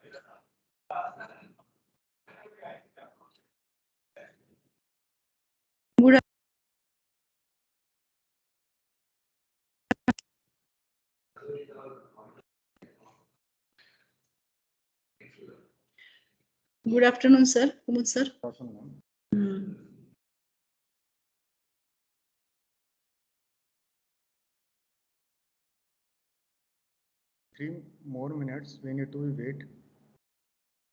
Good, good afternoon, sir. Kumud sir. Hmm. 3 more minutes we need to wait,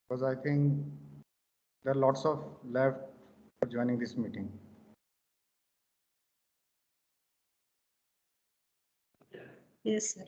because I think there are lots of left for joining this meeting. Yes, sir.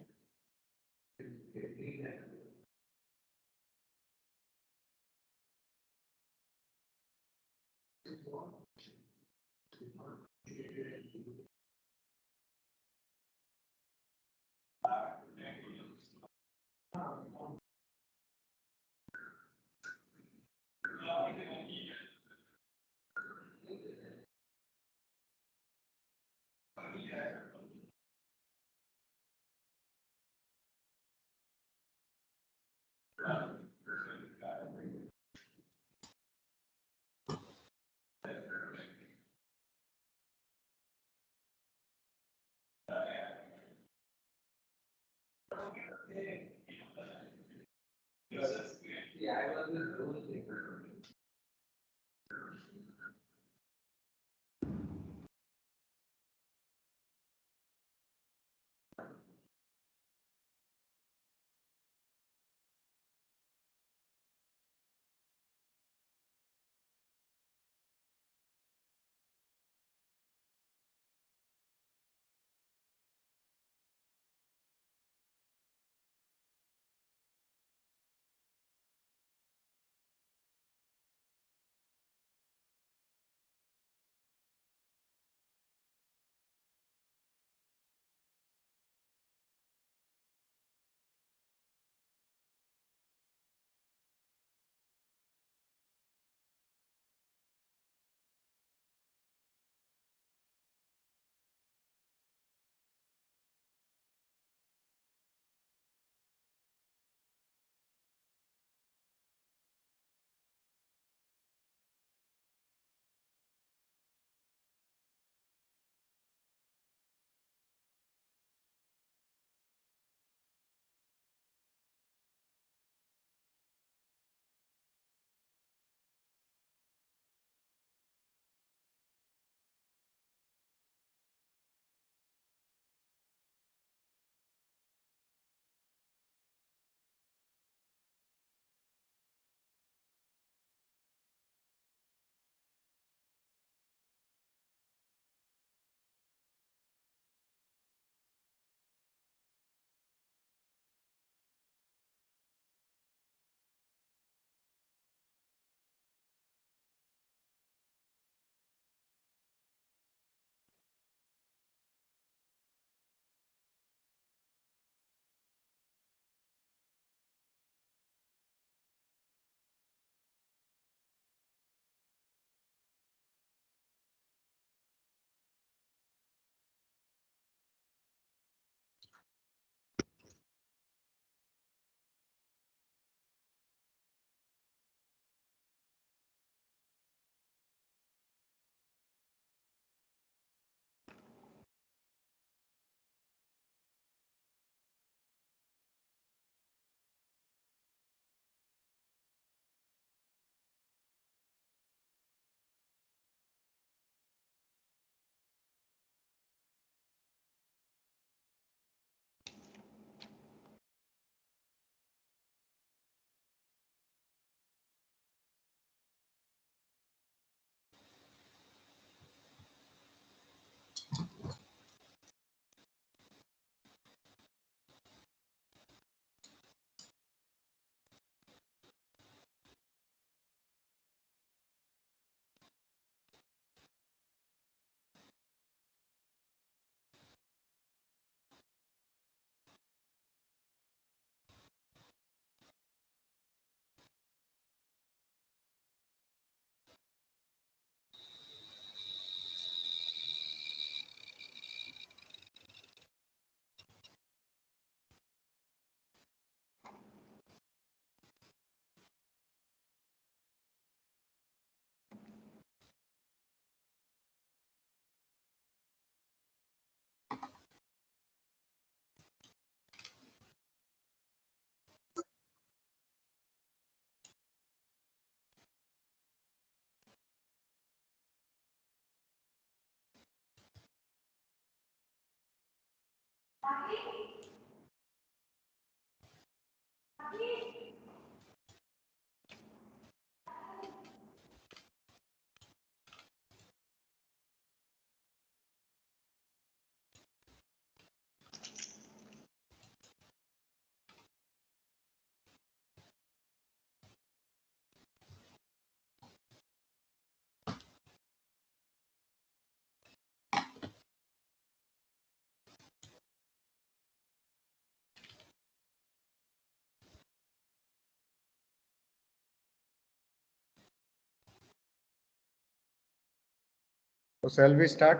So shall we start?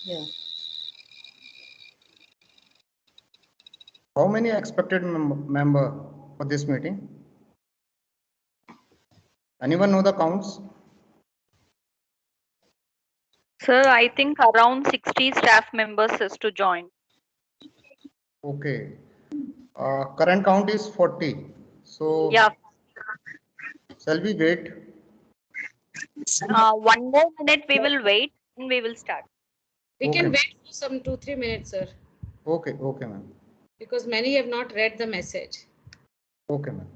Yeah. How many expected member for this meeting? Anyone know the counts? Sir, I think around 60 staff members is to join. Okay. Current count is 40. So Yeah. shall we wait? 1 more minute we will wait and we will start. We Okay. can wait for some 2-3 minutes, sir, Okay, ma'am. because many have not read the message. Okay, ma'am.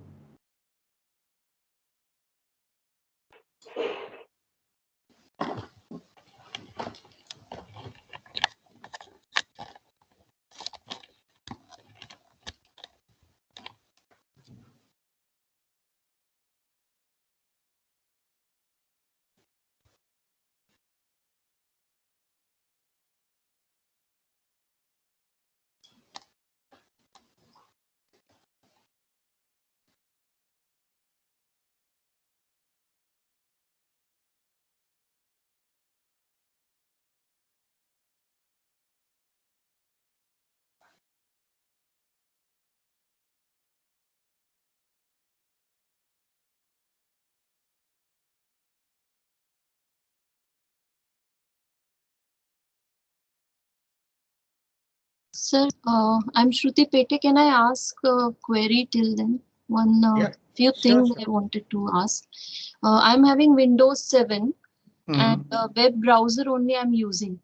Sir, I'm Shruti Pete. Can I ask a query till then? Yeah, Few sure, things sure. I wanted to ask. I'm having Windows 7 and web browser only I'm using,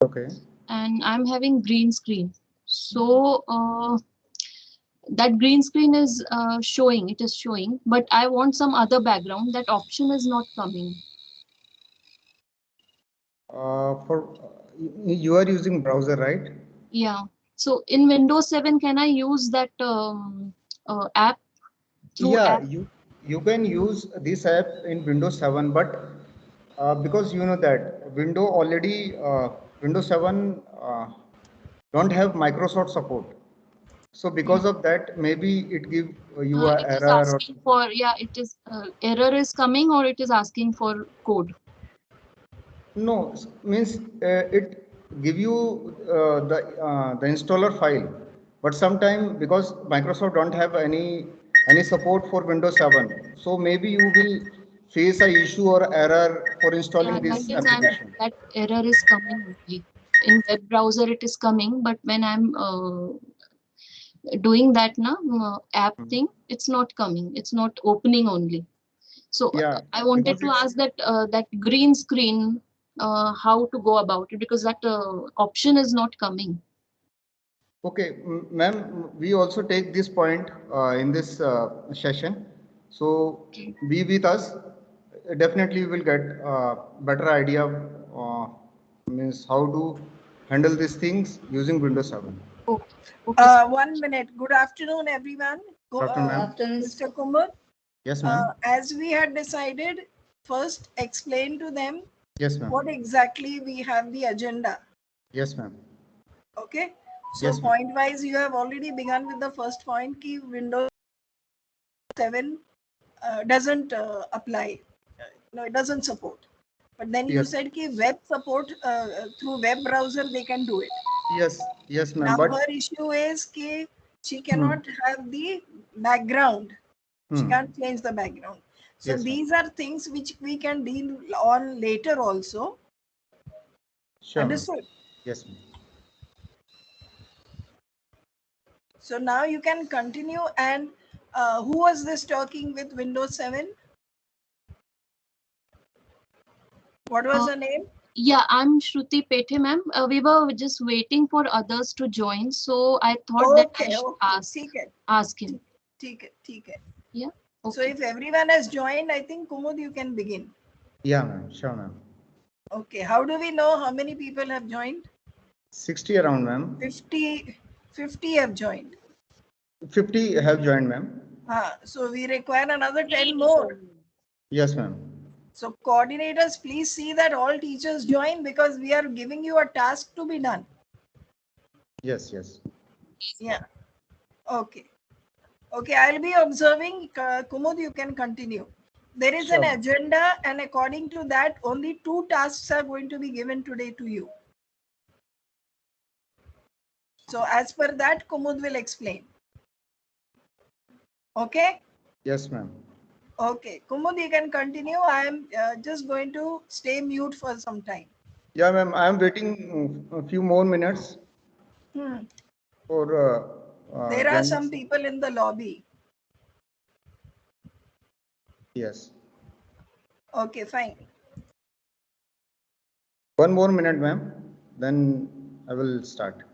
Okay. and I'm having green screen. So that green screen is showing, it is showing, but I want some other background. That option is not coming. You are using browser, right? Yeah. So in Windows 7, can I use that app? Through Yeah, app? you can use this app in Windows 7, but because you know that Windows 7 don't have Microsoft support. So because of that, maybe it give you a It is error or asking for, yeah, it is error is coming, or it is asking for code. no, means it give you the installer file, but sometime because Microsoft don't have any support for Windows 7, so maybe you will face a issue or error for installing Yeah, this application. that error is coming only. In web browser it is coming, but when I'm doing that app thing, it's not coming. It's not opening only. So Yeah, I wanted because to it's ask that green screen, how to go about it, because that option is not coming. okay, ma'am. We also take this point in this session. So be with us. Definitely, we will get better idea. Means how to handle these things using Windows 7. Okay. Okay. 1 minute. Good afternoon, everyone. Good afternoon, ma'am. Afternoon. Mr. Kumar, Yes, ma'am. as we had decided, first explain to them Yes, ma'am. what exactly we have the agenda. Yes, ma'am. Okay. So Yes, ma'am. point wise, you have already begun with the first point. Ki Windows 7 doesn't apply. No, it doesn't support. But then you Yes. said ki web support through web browser they can do it. Yes, ma'am. Now But her issue is ki she cannot have the background. She can't change the background. So Yes, ma'am. these are things which we can deal on later also. Sure, ma'am. Understood? Yes, ma'am. So now you can continue. And who was this talking with Windows 7? What was her name? Yeah, I'm Shruti Pete, ma'am. We were just waiting for others to join, so I thought that I Okay, should okay. ठीक है, ask him. ठीक है, ठीक है. Yeah. So Okay. if everyone has joined, I think Kumud, you can begin. Yeah, ma'am. Sure, ma'am. Okay. How do we know how many people have joined? 60 around, ma'am. 50 have joined. 50 have joined, ma'am. So we require another 10 more. Yes, ma'am. So coordinators, please see that all teachers join, because we are giving you a task to be done. Yes, yes. Yeah. Okay. Okay, I'll be observing. Kumud, you can continue. There is an Sure. agenda, and according to that, only 2 tasks are going to be given today to you. So as per that, Kumud will explain. Okay? Yes, ma'am. Okay. Kumud, you can continue. I am just going to stay mute for some time. Yeah, ma'am. I am waiting a few more minutes Hmm. for There are joining. some people in the lobby. Yes. Okay, fine. One more minute, ma'am. Then I will start.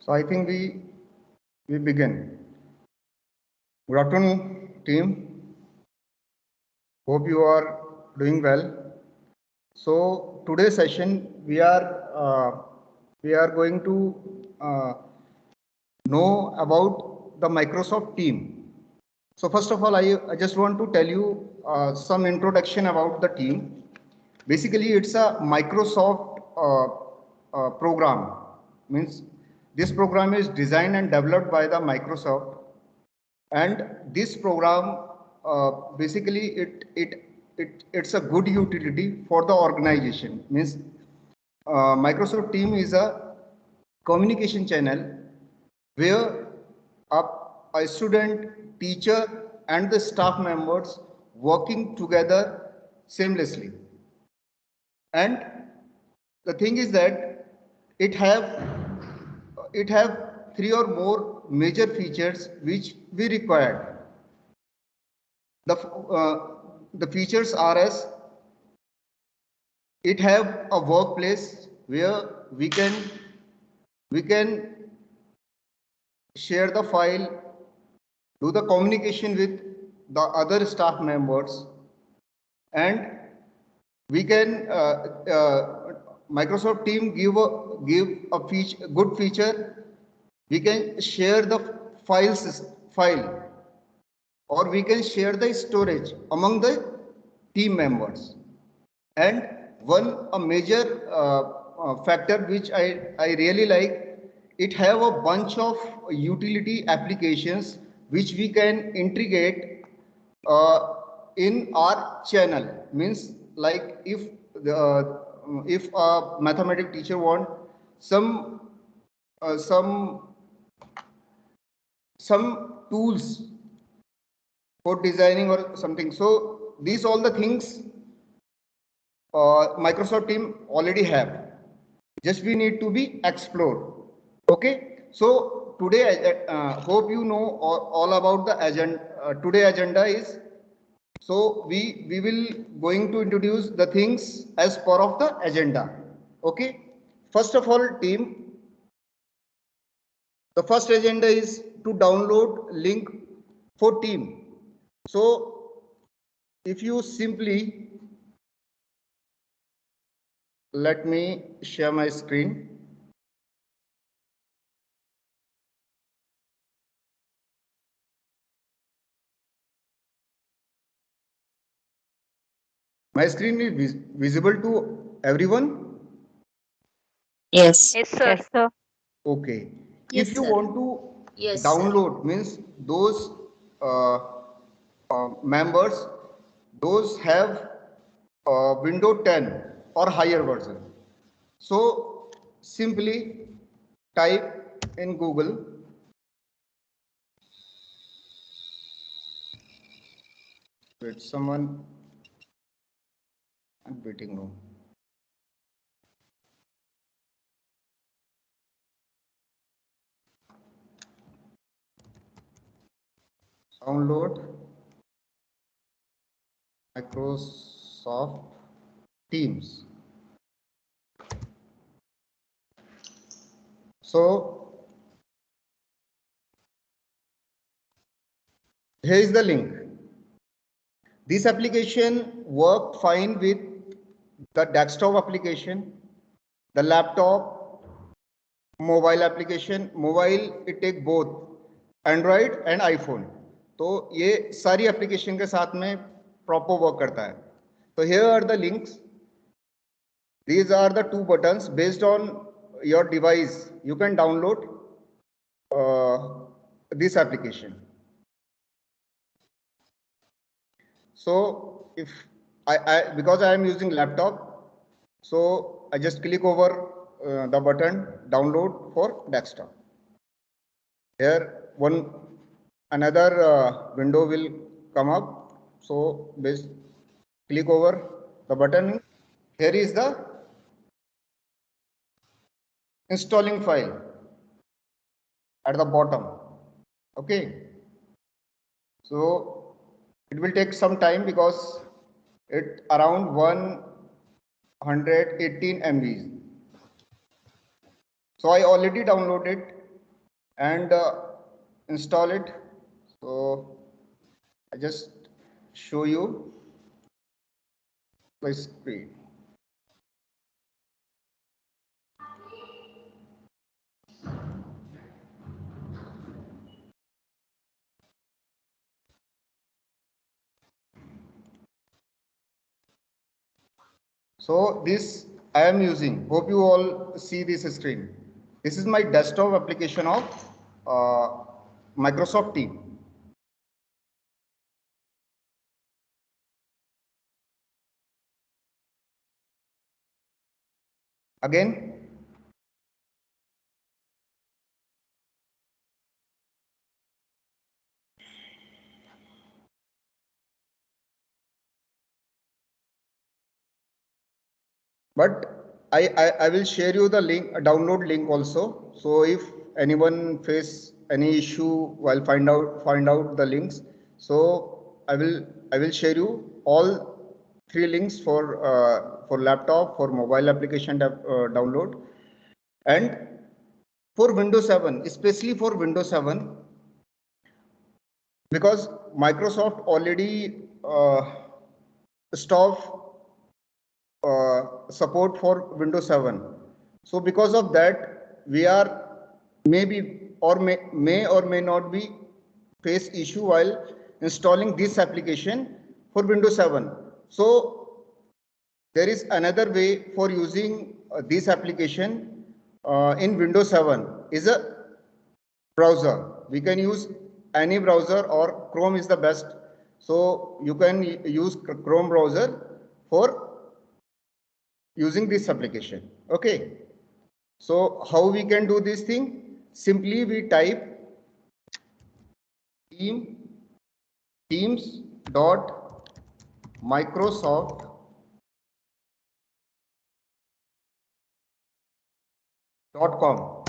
So I think we begin. Good afternoon, team. Hope you are doing well. So today's session we are going to know about the Microsoft team. So first of all, I just want to tell you some introduction about the team. Basically, it's a Microsoft program. Means this program is designed and developed by the Microsoft, and this program basically it's a good utility for the organization. Means Microsoft Team is a communication channel where a, a student, teacher, and the staff members working together seamlessly. And the thing is that it have it have three or more major features which we required. The features are as it have a workplace where we can share the file, do the communication with the other staff members, and we can Microsoft Team give a feature, good feature. We can share the file, or we can share the storage among the team members. And one a major factor which I really like, it have a bunch of utility applications which we can integrate in our channel. Means like if a mathematics teacher want some uh, some some tools for designing or something, so these all the things Microsoft team already have. Just we need to be explored. Okay. So today, hope you know all about the agenda. Today agenda is, so we will going to introduce the things as part of the agenda. Okay. First of all, team, the first agenda is to download link for team. So if you simply let me share my screen. My screen is visible to everyone. Yes. Yes, sir. Okay. Yes, if you sir. want to Yes, sir. download, means those uh, members, those have Windows 10 or higher version. So simply type in Google wait someone I'm waiting now. Download Microsoft Teams. So here is the link. This application work fine with the desktop application, the laptop, mobile application. Mobile it take both Android and iPhone. तो ये सारी application के साथ में proper work करता है. So here are the links. These are the two buttons based on your device. You can download this application. So if because I am using laptop, so I just click over the button download for desktop. Here another window will come up. So click over the button. Here is the installing file at the bottom. Okay. So it will take some time because it around 118 MB. So I already downloaded and install it. So I just show you my screen. So this I am using. Hope you all see this screen. This is my desktop application of Microsoft Teams. Again, but I will share you the link, download link also. So if anyone face any issue while find out the links, so I will share you all three links for laptop, for mobile application download, and for Windows 7, especially for Windows 7, because Microsoft already stop support for Windows 7. So because of that, we are maybe or may or may not be face issue while installing this application for Windows 7. So there is another way for using this application in Windows 7 is a browser. We can use any browser or Chrome is the best. So you can use Chrome browser for using this application. Okay. So how we can do this thing? Simply we type teams dot Microsoft .com.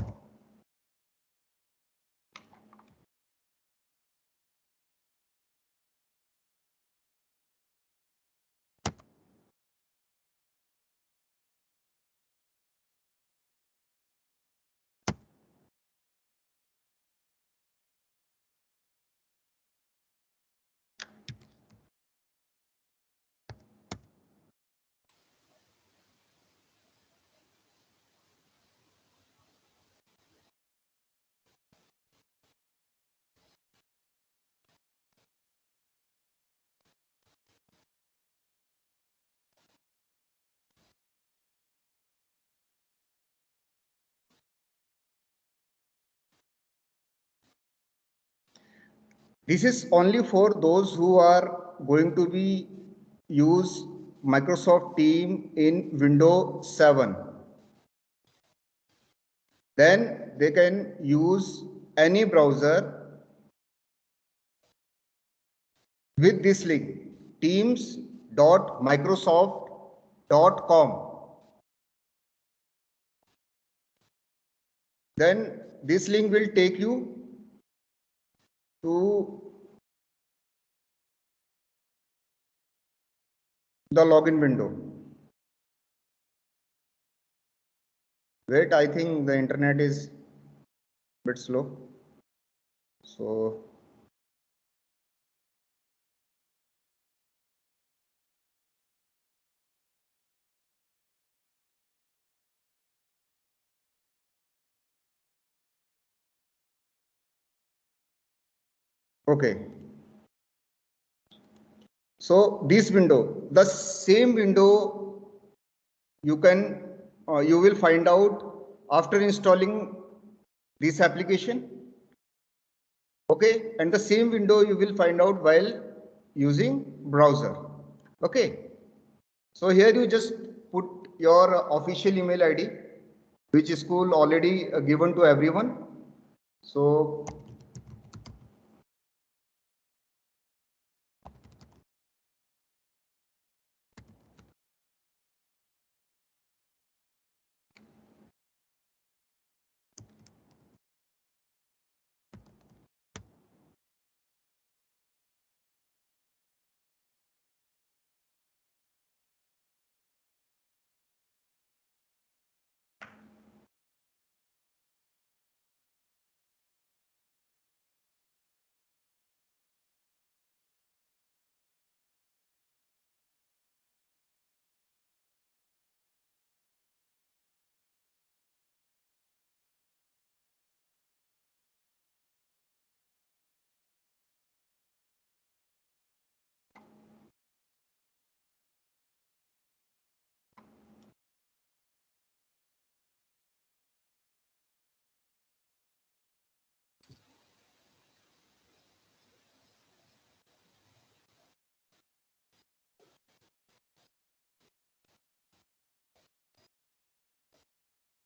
This is only for those who are going to be use Microsoft Teams in Windows 7. Then they can use any browser with this link, teams.microsoft.com. Then this link will take you to the login window. Wait, I think the internet is a bit slow. So okay. So this window, the same window you will find out after installing this application. Okay, and the same window you will find out while using browser. Okay, so here you just put your official email ID, which is school already given to everyone. So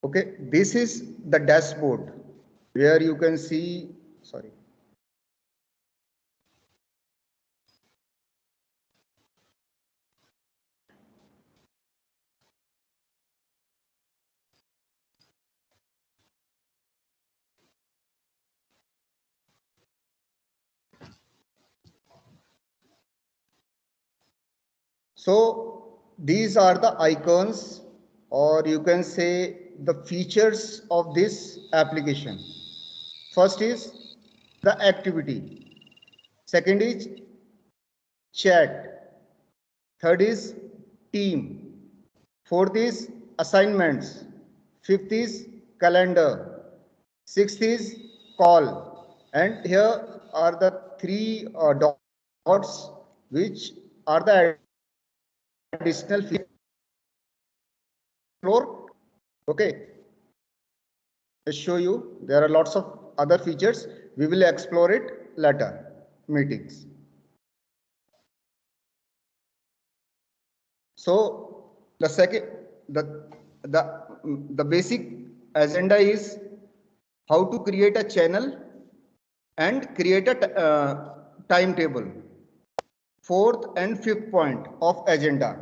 okay, this is the dashboard where you can see, sorry. So these are the icons, or you can say the features of this application. First is the activity. Second is chat. Third is team. Fourth is assignments. Fifth is calendar. Sixth is call. And here are the three dots, which are the additional features. Okay, let's show you. There are lots of other features. We will explore it later. Meetings. So the second, the basic agenda is how to create a channel and create a timetable. Fourth and fifth point of agenda.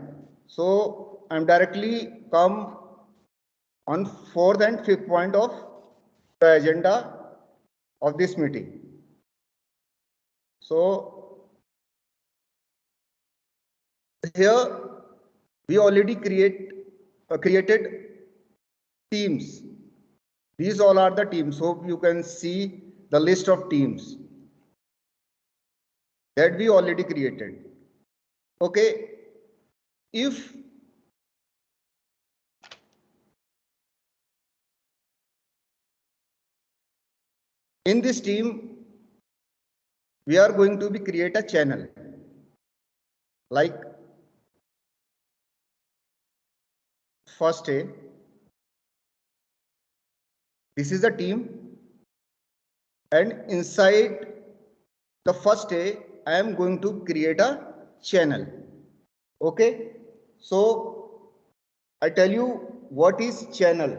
So I'm directly come on fourth and fifth point of the agenda of this meeting. So here we already created teams. These all are the teams. Hope you can see the list of teams that we already created. Okay, if in this team we are going to create a channel, like first A, this is a team, and inside the first day I am going to create a channel. Okay, so I tell you what is channel.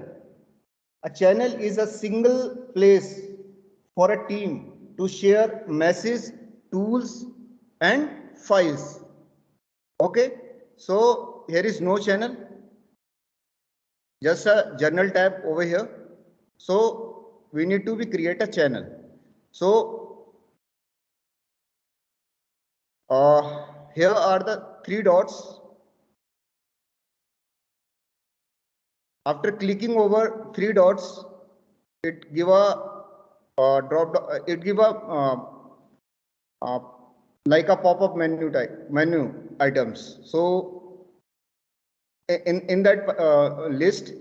A channel is a single place for a team to share messages, tools and files. Okay, so here is no channel, just a journal tab over here. So we need to create a channel. So here are the three dots. After clicking over three dots, it give a it give a like a pop-up menu items. So in that list,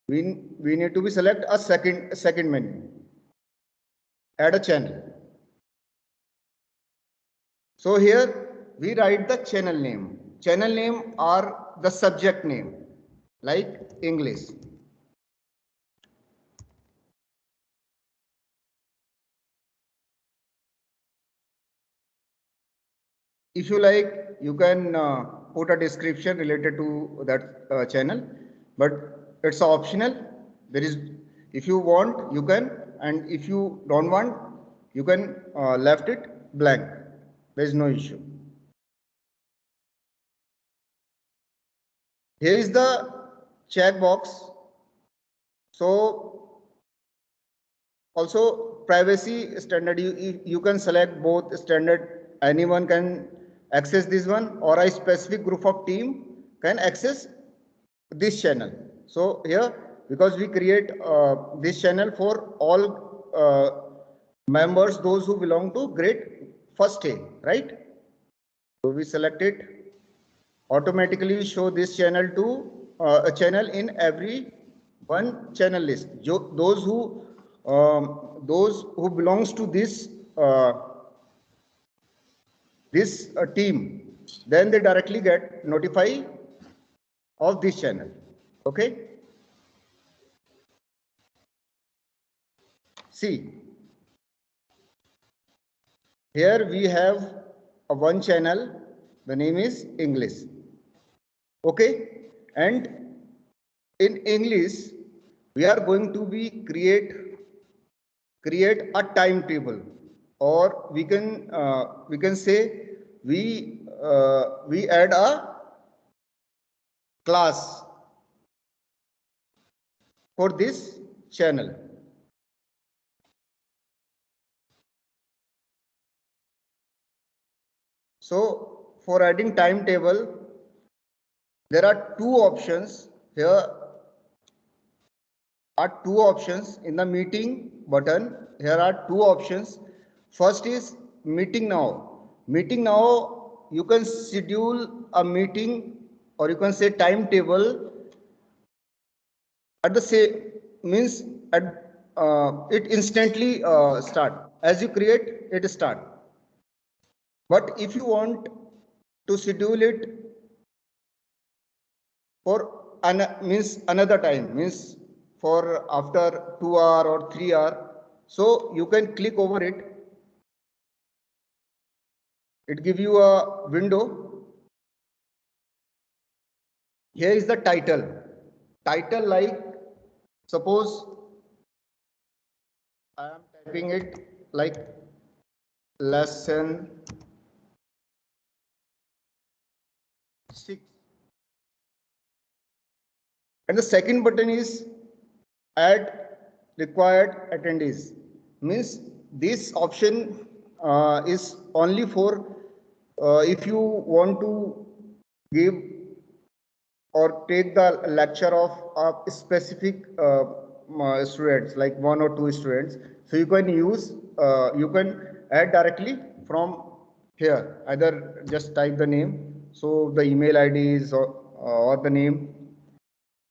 we need to select a second menu. Add a channel. So here we write the channel name. Channel name are the subject name, like English. If you like, you can put a description related to that channel, but it's optional. There is, if you want, you can, and if you don't want, you can left it blank. There is no issue. Here is the checkbox. So also privacy standard, you can select both standard. Anyone can access this one, or a specific group of team can access this channel. So here, because we create this channel for all members, those who belong to grade first A, right? So we select it. Automatically show this channel to a channel in every one channel list. Those who belongs to this team, then they directly get notified of this channel. Okay. See, here we have a one channel. The name is English. Okay, and in English we are going to create a timetable, or we can say we add a class for this channel. So for adding timetable, there are two options. Here are two options in the meeting button. Here are two options. First is meeting now. Meeting now, you can schedule a meeting, or you can say timetable at the same, means at it instantly start. As you create, it start. But if you want to schedule it for another time, means for after 2 hours or 3 hours, so you can click over it. It gives you a window. Here is the title. Title, like suppose I am typing it like lesson 6. And the second button is add required attendees. Means this option is only for if you want to give or take the lecture of a specific students, like 1 or 2 students. So you can use, you can add directly from here. Either just type the name, so the email IDs or the name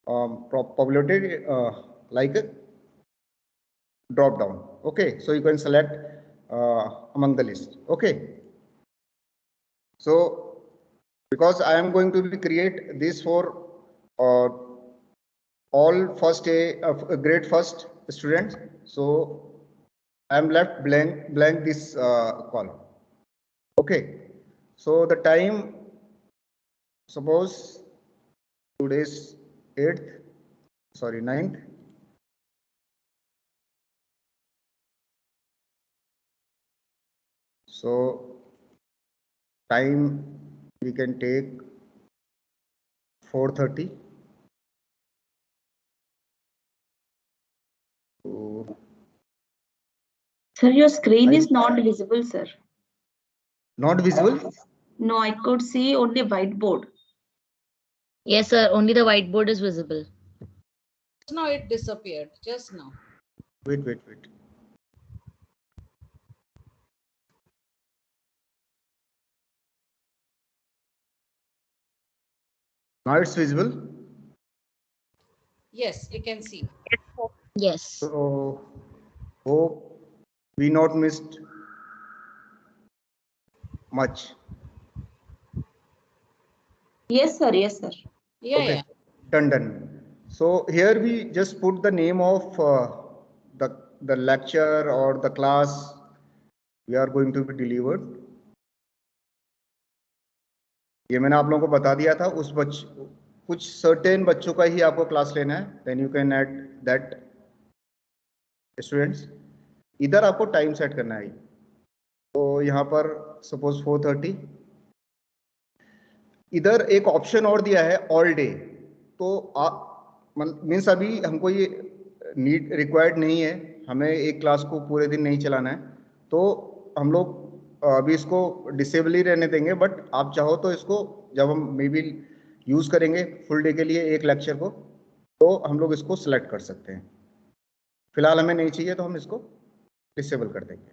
populated like a drop down. Okay, so you can select among the list. Okay, so because I am going to create this for all first grade first students, so I am left blank this call. Okay, so the time, suppose today's 9th. So time we can take 4:30. So, Sir, your screen is not visible, sir. not visible? No, I could see only whiteboard. Yes, sir. Only the whiteboard is visible. Just now it disappeared. Just now. Wait. Now it's visible. Yes, you can see. Yes. So hope we not missed much. Yes, sir. Yes, sir. Yeah, Okay. yeah. Done. So here we just put the name of the lecture or the class we are going to be delivered. ये मैंने आप लोगों को बता दिया था, कुछ certain बच्चों का ही आपको क्लास लेना है. Then you can add that students. इधर आपको टाइम सेट करना है. तो यहाँ पर सपोज 4:30. इधर एक ऑप्शन और दिया है ऑल डे. तो मीन्स अभी हमको ये नीड रिक्वायर्ड नहीं है, हमें एक क्लास को पूरे दिन नहीं चलाना है, तो हम लोग अभी इसको डिसेबल ही रहने देंगे. बट आप चाहो तो इसको जब हम मे बी यूज करेंगे फुल डे के लिए एक लेक्चर को, तो हम लोग इसको सिलेक्ट कर सकते हैं. फिलहाल हमें नहीं चाहिए तो हम इसको डिसेबल कर देंगे.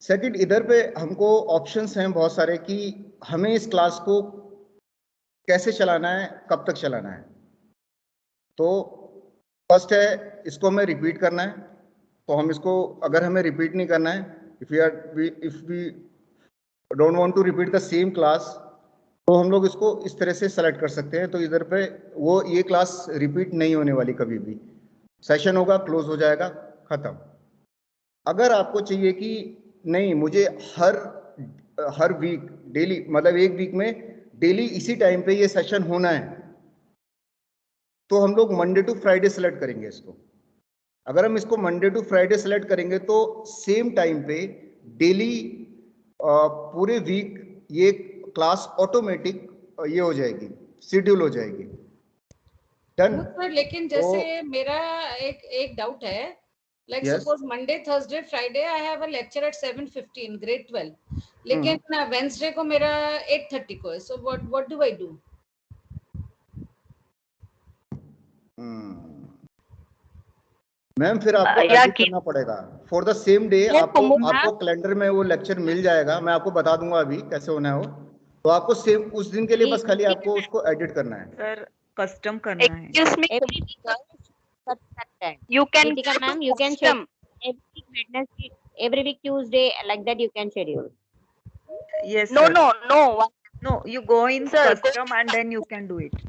सेकंड, इधर पे हमको ऑप्शंस हैं बहुत सारे कि हमें इस क्लास को कैसे चलाना है, कब तक चलाना है. तो फर्स्ट है, इसको हमें रिपीट करना है. तो हम इसको, अगर हमें रिपीट नहीं करना है, if we don't want to repeat the same class, तो हम लोग इसको इस तरह से सेलेक्ट कर सकते हैं. तो इधर पे ये क्लास रिपीट नहीं होने वाली, कभी भी सेशन होगा, क्लोज हो जाएगा, खत्म. अगर आपको चाहिए कि नहीं, मुझे हर वीक डेली, मतलब एक वीक में डेली इसी टाइम पे ये सेशन होना है, तो हम लोग मंडे टू फ्राइडे सेलेक्ट करेंगे इसको. अगर हम इसको मंडे टू फ्राइडे सेलेक्ट करेंगे तो सेम टाइम पे डेली पूरे वीक ये क्लास ऑटोमेटिक ये हो जाएगी, शेड्यूल हो जाएगी. डन. लेकिन जैसे मेरा एक डाउट है, like Yes. suppose Monday, Thursday, Friday I have a lecture at 7:15 grade 12, लेकिन Wednesday को मेरा 8:30 को है. So what do I do? Ma'am फिर आपको एडिट करना पड़ेगा फॉर द सेम डे. आपको कैलेंडर में वो लेक्चर मिल जाएगा, मैं आपको बता दूंगा अभी कैसे होना है वो. तो आपको सेम उस दिन के लिए बस खाली आपको उसको एडिट करना है. सर कस्टम करना है. Excuse me. You can Ritika ma'am, you can custom. schedule every week Wednesday, every week Tuesday, like that you can schedule. Yes. No, sir. no. No, you go in Sir, go- custom and then you can do it.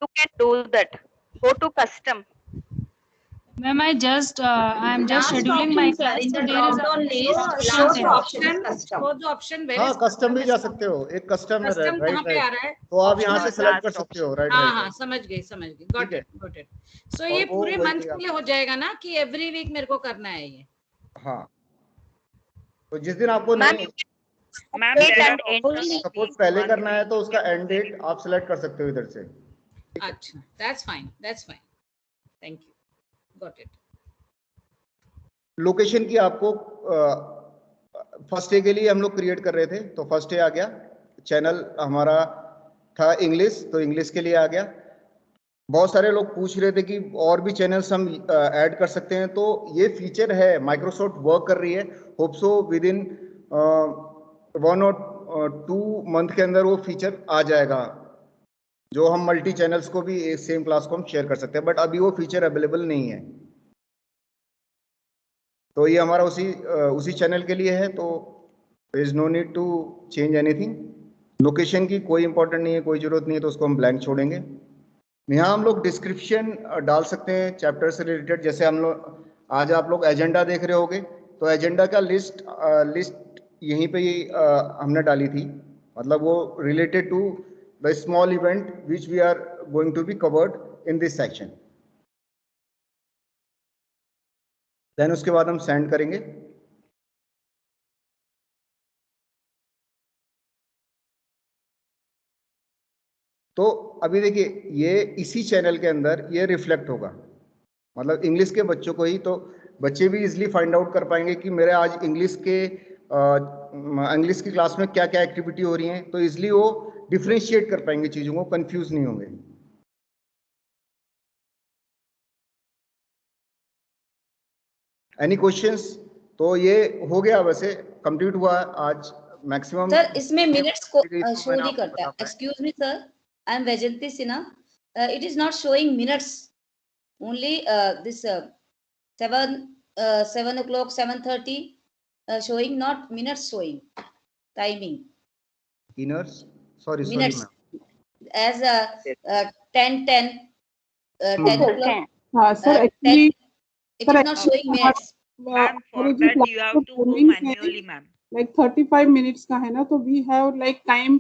You can do that. Go to custom. Ma'am, I am just scheduling my class. So there is a list. Show the option. Where हाँ, is custom भी जा सकते हो. एक custom है, custom कहाँ पे आ right. रहा है? तो आप यहाँ से Option सेलेक्ट कर last सकते हो. राइट. हाँ, समझ गई. Got ठीक it. So ये और वो पूरे वही मंथ किया. के लिए हो जाएगा ना कि एवरी वीक मेरे को करना है ये. हाँ, तो जिस दिन आपको Ma'am, नहीं, Ma'am, Date there and are end. options. Suppose पहले करना है तो उसका एंड डेट आप सेलेक्ट कर सकते हो इधर से. अच्छा, that's fine. Thank you. Got it. Location की आपको फर्स्ट डे के लिए हम लोग क्रिएट कर रहे थे, तो फर्स्ट डे आ गया. चैनल हमारा था इंग्लिश, तो इंग्लिश के लिए आ गया. बहुत सारे लोग पूछ रहे थे कि और भी चैनल्स हम ऐड कर सकते हैं, तो ये फीचर है, माइक्रोसॉफ्ट वर्क कर रही है. होप सो विद इन 1 और 2 मंथ के अंदर वो फीचर आ जाएगा, जो हम मल्टी चैनल्स को भी एक सेम क्लास को हम शेयर कर सकते हैं. बट अभी वो फीचर अवेलेबल नहीं है. तो ये हमारा उसी चैनल के लिए है, तो there is no need to change anything. Location की कोई इंपॉर्टेंट नहीं है, कोई जरूरत नहीं है, तो उसको हम ब्लैंक छोड़ेंगे. यहाँ हम लोग डिस्क्रिप्शन डाल सकते हैं चैप्टर से रिलेटेड। जैसे हम लोग आज आप लोग एजेंडा देख रहे होगे, तो एजेंडा का लिस्ट यहीं पे ही हमने डाली थी, मतलब वो related to the small event which we are going to be covered in this section. Then उसके बाद हम सेंड करेंगे। तो अभी देखिए, ये इसी चैनल के अंदर ये रिफ्लेक्ट होगा, मतलब इंग्लिश के बच्चों को ही, तो बच्चे भी इजीली फाइंड आउट कर पाएंगे कि मेरे आज इंग्लिश की क्लास में क्या क्या एक्टिविटी हो रही है, तो इजीली वो डिफरेंशिएट कर पाएंगे चीजों को, कंफ्यूज नहीं होंगे। Any questions? तो ये हो गया, वैसे कंप्लीट हुआ आज मैक्सिमम। सर इसमें मिनट्स को मैंने शो नहीं आपको करता। बता पाया। Excuse me sir, I am Vaijayanti Sinha. It is not showing minutes, only this 7 o'clock 7:30 showing, not minutes showing, timing. Inners? Sorry, Minutes. ma'am. As 10:10, 10 o'clock. Sir, 10, actually, it is not showing minutes. Ma'am, for that you have to go manually, ma'am. like 35 minutes का है ना, तो we have like time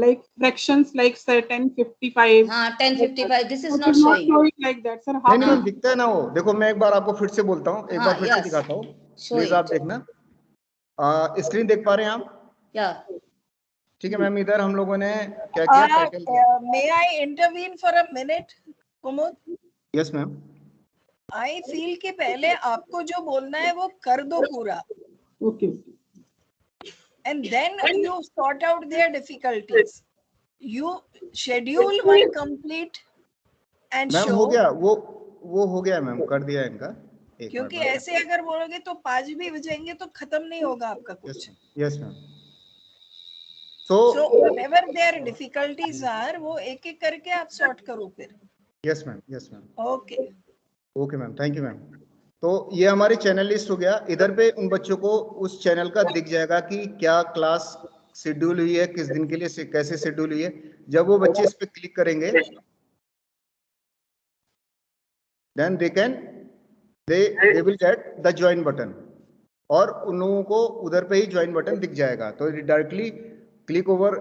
like fractions like say 10:55. हाँ 10:55. This is But not it's not showing. showing like that, sir. नहीं नहीं, दिखता है ना वो। देखो मैं एक बार आपको फिर से बोलता हूँ, एक हाँ, बार फिर से yes. दिखाता हूँ, Show प्लीज it. आप देखना। स्क्रीन देख पा रहे हैं आप? Yeah. ठीक है मैम, इधर हम लोगों ने क्या किया, टाइटल किया। May I intervene for a minute, Kumud? Yes ma'am. I feel कि पहले आपको जो बोलना है वो कर दो पूरा, Okay. and then you sort out their difficulties. You schedule one complete and ma'am हो show. गया वो हो गया मैम, कर दिया इनका। एक क्योंकि बार ऐसे अगर बोलोगे तो 5 भी बजेंगे तो खत्म नहीं होगा आपका कुछ। Yes ma'am. So so whatever their difficulties are, वो एक एक करके आप सॉर्ट करो फिर। Yes ma'am, yes ma'am. Okay. Okay ma'am, thank you ma'am. तो ये हमारी चैनल लिस्ट हो गया। इधर पे उन बच्चों को उस चैनल का दिख जाएगा कि क्या क्लास शेड्यूल हुई है, किस दिन के लिए कैसे शेड्यूल हुई है। जब वो बच्चे इस पे क्लिक करेंगे, then they will get the join button, और उन लोगों को उधर पे ही ज्वाइन बटन दिख जाएगा। तो directly click over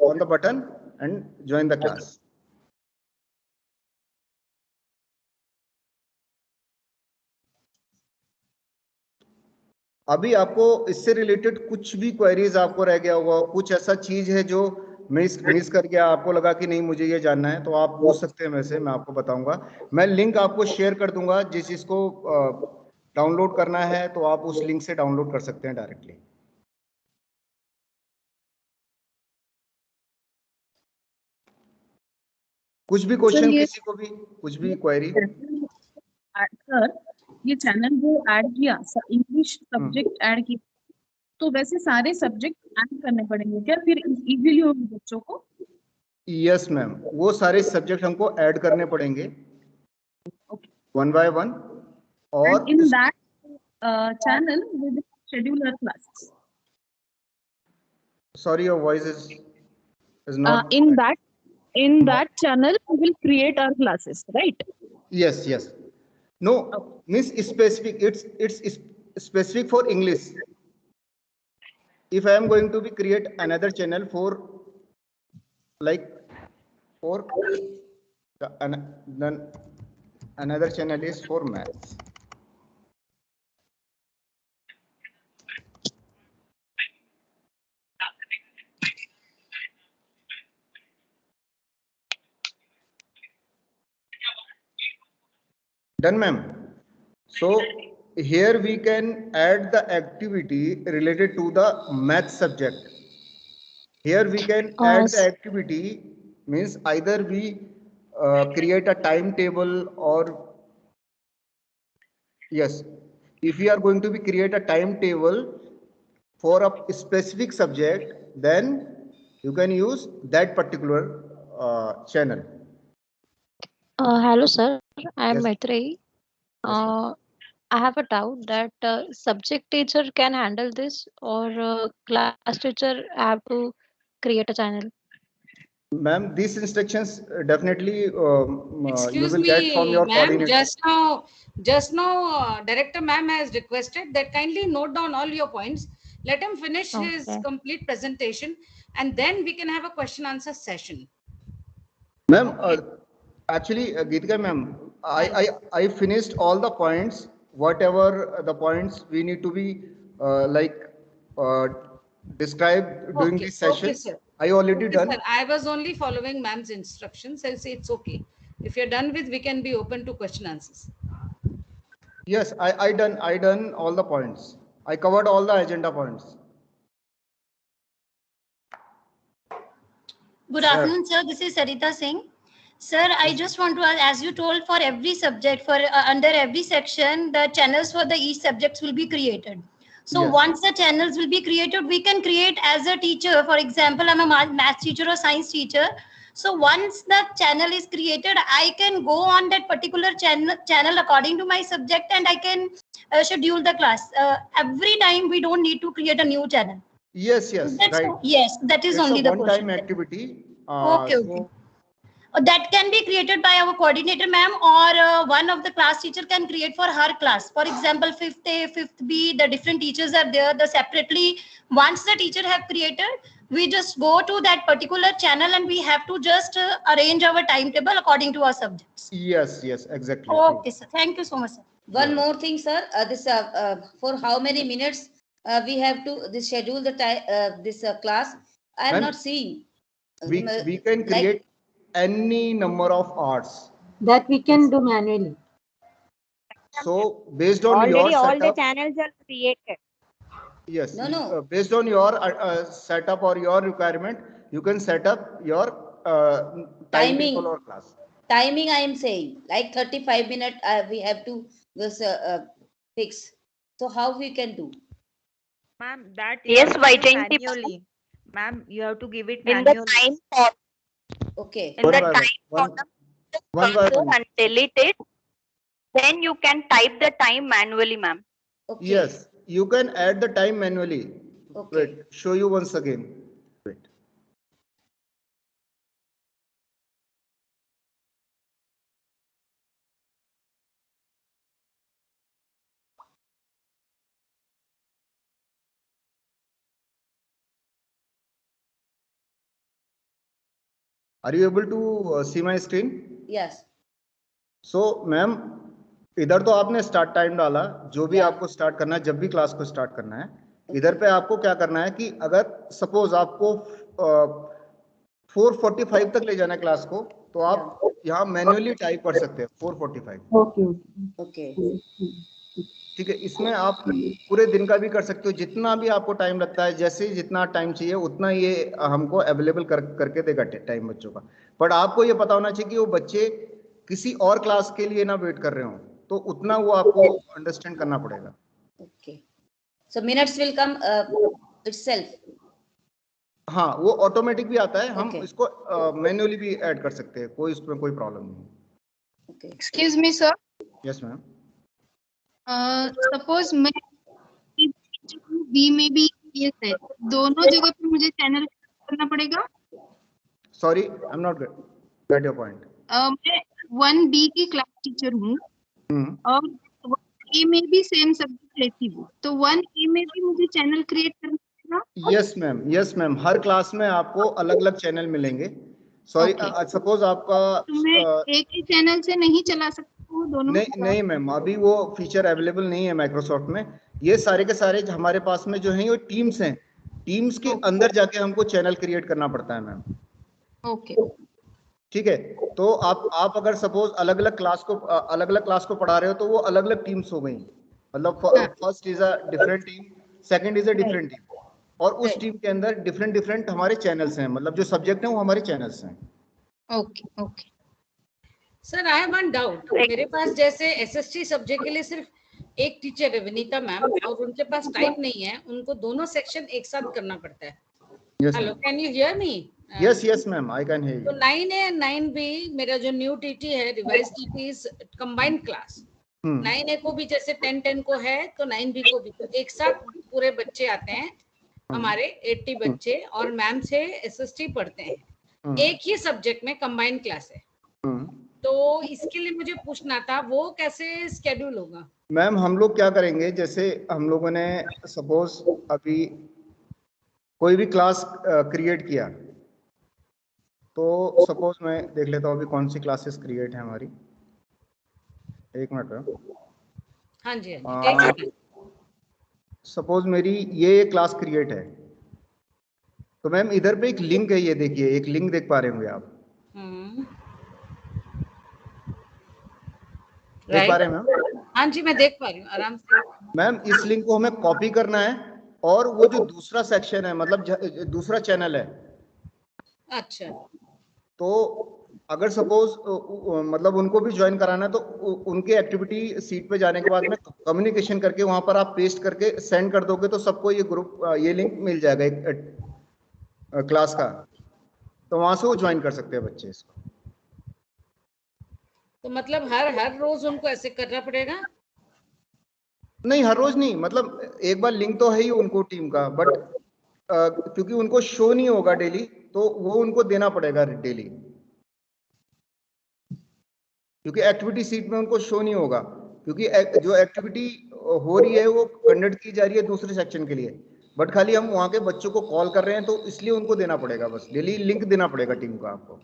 on the button and join the class. अभी आपको इससे रिलेटेड कुछ भी क्वेरीज आपको रह गया होगा, कुछ ऐसा चीज है जो मिस कर गया, आपको लगा कि नहीं मुझे ये जानना है, तो आप पूछ सकते हैं। वैसे मैं आपको बताऊंगा, मैं लिंक आपको शेयर कर दूंगा, जिस चीज को डाउनलोड करना है तो आप उस लिंक से डाउनलोड कर सकते हैं डायरेक्टली। कुछ भी क्वेश्चन, किसी को भी कुछ भी क्वेरी? सर ये चैनल जो ऐड किया, इंग्लिश सब्जेक्ट ऐड किया, तो वैसे सारे सब्जेक्ट ऐड करने पड़ेंगे क्या फिर इजीली होगी बच्चों को? यस मैम, वो सारे सब्जेक्ट हमको ऐड करने पड़ेंगे वन बाय वन। और in that channel we will schedule our classes. Sorry, your voice is not in that channel we will create our classes, right? yes. No, means specific, it's specific for English. If I am going to be create another channel for like for then another channel is for maths. Done, ma'am. So here we can add the activity related to the math subject. Here we can add the activity, means either we create a timetable, or yes, if we are going to be create a timetable for a specific subject, then you can use that particular channel. Hello sir, I am Yes. Maitreyi. I have a doubt that subject teacher can handle this, or class teacher have to create a channel. Ma'am, these instructions definitely you Excuse will get from me, your ma'am. coordinator. Just now, Director ma'am has requested that kindly note down all your points. Let him finish his Okay. complete presentation, and then we can have a question answer session. Ma'am, actually, Geetika ma'am, I finished all the points, whatever the points we need to be described during Okay, this session. okay, sir. I already Okay, done. sir. I was only following ma'am's instructions. I'll say it's okay. If you're done with, we can be open to question answers. Yes, I done all the points. I covered all the agenda points. Good afternoon, sir. This is Sarita Singh. Sir, I just want to ask, as you told, for every subject, for under every section, the channels for the each subjects will be created. So Yes. once the channels will be created, we can create as a teacher. For example, I'm a math teacher or science teacher. So once the channel is created, I can go on that particular channel according to my subject, and I can schedule the class. Every time we don't need to create a new channel. Yes, yes, That's right. yes, that is It's only a the one-time question. activity. Okay, okay. That can be created by our coordinator, ma'am, or one of the class teacher can create for her class. For example, 5th A, 5th B, the different teachers are there. The separately, once the teacher have created, we just go to that particular channel and we have to just arrange our timetable according to our subjects. Yes, yes, exactly. Okay, sir. Thank you so much, sir. One more thing, sir. This for how many minutes we have to schedule the this class? I am Ma'am, not seeing. We can create any number of hours. That we can do manually. So based on Already your all the setup, channels are created. yes, No. based on your setup or your requirement, you can set up your timetable or class. Timing, I am saying, like 35 minutes we have to this, fix. So how we can do? Ma'am, that you Yes, have to give Vaijayanti manually. Ma'am, you have to give it in the manually. time for Okay. in the One by time one. column, One by cursor one. and delete it. Then you can type the time manually, ma'am. Okay. Yes, you can add the time manually. Okay. Wait, show you once again. Wait. Are you able to see my screen? Yes. So, ma'am इधर तो आपने start time डाला, जो भी आपको start करना है, जब भी क्लास को स्टार्ट करना है, इधर पे आपको क्या करना है कि अगर सपोज आपको 4:45 तक ले जाना है क्लास को, तो आप यहाँ मैन्युअली टाइप कर सकते हैं 4:45. ओके. ठीक है, इसमें आप पूरे दिन का भी कर सकते हो, जितना भी आपको टाइम लगता है, जैसे जितना टाइम चाहिए उतना ये हमको अवेलेबल करके देगा टाइम बच्चों का. बट आपको ये पता होना चाहिए कि वो बच्चे किसी और क्लास के लिए ना वेट कर रहे हो, तो उतना वो आपको अंडरस्टैंड करना पड़ेगा. Okay. So minutes will come itself. हाँ, वो ऑटोमेटिक भी आता है, हम इसको मैन्युअली भी ऐड कर सकते हैं, कोई उसमें कोई प्रॉब्लम नहीं. Okay. Excuse me sir. Yes ma'am. Suppose मैं बी में भी ये है, दोनों जगह पे मुझे चैनल करना पड़ेगा. Sorry, I am not get your point. मैं 1B की क्लास टीचर हूँ और 1A में भी सेम सब्जेक्ट लेती हूँ, तो 1A में भी मुझे चैनल क्रिएट करना पड़ेगा. यस मैम, हर क्लास में आपको अलग अलग चैनल मिलेंगे. सॉरी, सपोज आपका तो मैं एक ही चैनल से नहीं चला सकती हूँ दोनों. नहीं मैम, अभी वो फीचर अवेलेबल नहीं है माइक्रोसॉफ्ट में. ये सारे के सारे हमारे पास में जो है वो टीम्स हैं, टीम्स के अंदर जाके हमको चैनल क्रिएट करना पड़ता है मैम. ओके. ठीक है, तो आप अगर सपोज अलग अलग क्लास को पढ़ा रहे हो, तो वो अलग अलग टीम्स हो गई. मतलब first is a different team, second is a different team, और उस टीम के अंदर डिफरेंट हमारे चैनल्स हैं, मतलब जो सब्जेक्ट हैं वो हमारे चैनल्स हैं. Okay. Sir, I have one doubt. मेरे पास जैसे एसएसटी सब्जेक्ट के लिए सिर्फ एक टीचर है, विनीता मैम, और उनके पास टाइम नहीं है, उनको दोनों सेक्शन एक साथ करना पड़ता है. Hello, can you hear me? Yes ma'am, I can hear you. तो 9A and 9B मेरा जो न्यू टीटी है, revise TT is combined class. 9A को भी जैसे 10 को है, तो 9B को भी, तो एक साथ पूरे बच्चे आते हैं, हमारे 80 बच्चे, और मैम से एसएसटी पढ़ते हैं. एक ही सब्जेक्ट में कंबाइंड क्लास है, तो इसके लिए मुझे पूछना था वो कैसे स्केड्यूल होगा? मैम हम लोग क्या करेंगे, जैसे हम लोगों ने सपोज अभी कोई भी क्लास क्रिएट किया, तो सपोज मैं देख लेता हूँ अभी कौन सी क्लासेस क्रिएट है हमारी। एक मिनट में। हाँ जी। सपोज मेरी ये क्लास क्रिएट है, तो मैम इधर पे एक लिंक है, ये देखिए एक लिंक देख पा रहे होंगे आप। देख पा रहे हैं मैम? हाँ जी मैं देख पा रही हूँ आराम से। मैम इस लिंक को हमें कॉपी करना है, और वो जो दूसरा सेक्शन है, मतलब दूसरा चैनल है, अच्छा, तो अगर सपोज मतलब उनको भी ज्वाइन कराना है, तो उनके एक्टिविटी सीट पे जाने के बाद में कम्युनिकेशन करके वहां पर आप पेस्ट करके सेंड कर दोगे, तो सबको ये ग्रुप ये लिंक मिल जाएगा एक क्लास का, तो वहां से वो ज्वाइन कर सकते हैं बच्चे इसको। तो मतलब हर रोज उनको ऐसे करना पड़ेगा? नहीं, हर रोज नहीं, मतलब एक बार लिंक तो है ही उनको टीम का, बट क्योंकि उनको शो नहीं होगा डेली, तो वो उनको देना पड़ेगा डेली, क्योंकि एक्टिविटी सीट में उनको शो नहीं होगा, क्योंकि जो एक्टिविटी हो रही है वो कंडक्ट की जा रही है दूसरे सेक्शन के लिए, बट खाली हम वहां के बच्चों को कॉल कर रहे हैं, तो इसलिए उनको देना पड़ेगा, बस डेली लिंक देना पड़ेगा टीम को आपको।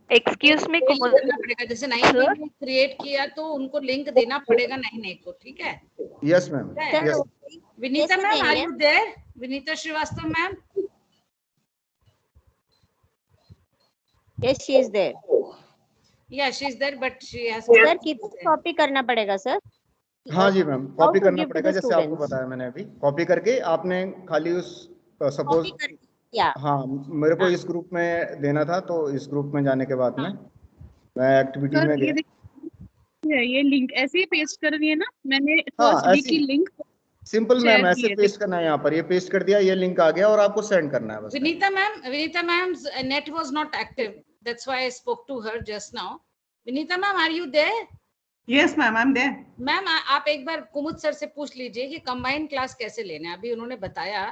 एक्सक्यूज मी देना पड़ेगा, जैसे 9 में क्रिएट किया तो उनको लिंक देना पड़ेगा 9 को, ठीक है? Yes ma'am. Yes. Vinita ma'am are you there? Vinita Srivastava ma'am? Yes, she is there. Yeah, she is there, but she has. Sir कितना कॉपी करना पड़ेगा सर? हाँ जी मैम, कॉपी to करना give to पड़ेगा, the जैसे आपको students? बताया मैंने अभी, कॉपी करके आपने खाली उस सपोज हाँ मेरे को इस ग्रुप में देना था, तो इस ग्रुप में जाने के बाद में मैं एक्टिविटी में गया। ये लिंक ऐसे ही पेस्ट कर दिए ना मैंने, हाँ, फर्स्ट वीक की लिंक सिंपल मैम, ऐसे पेस्ट करना है यहाँ पर, ये पेस्ट कर दिया, ये लिंक आ गया और आपको सेंड करना है बस। Vinita ma'am's net was not active. That's why I spoke to her just now. Vinita ma'am, are you there? Yes ma'am, I'm there. Ma'am आप एक बार कुमुद सर से पूछ लीजिए कि कंबाइंड क्लास कैसे लेना है, अभी उन्होंने बताया,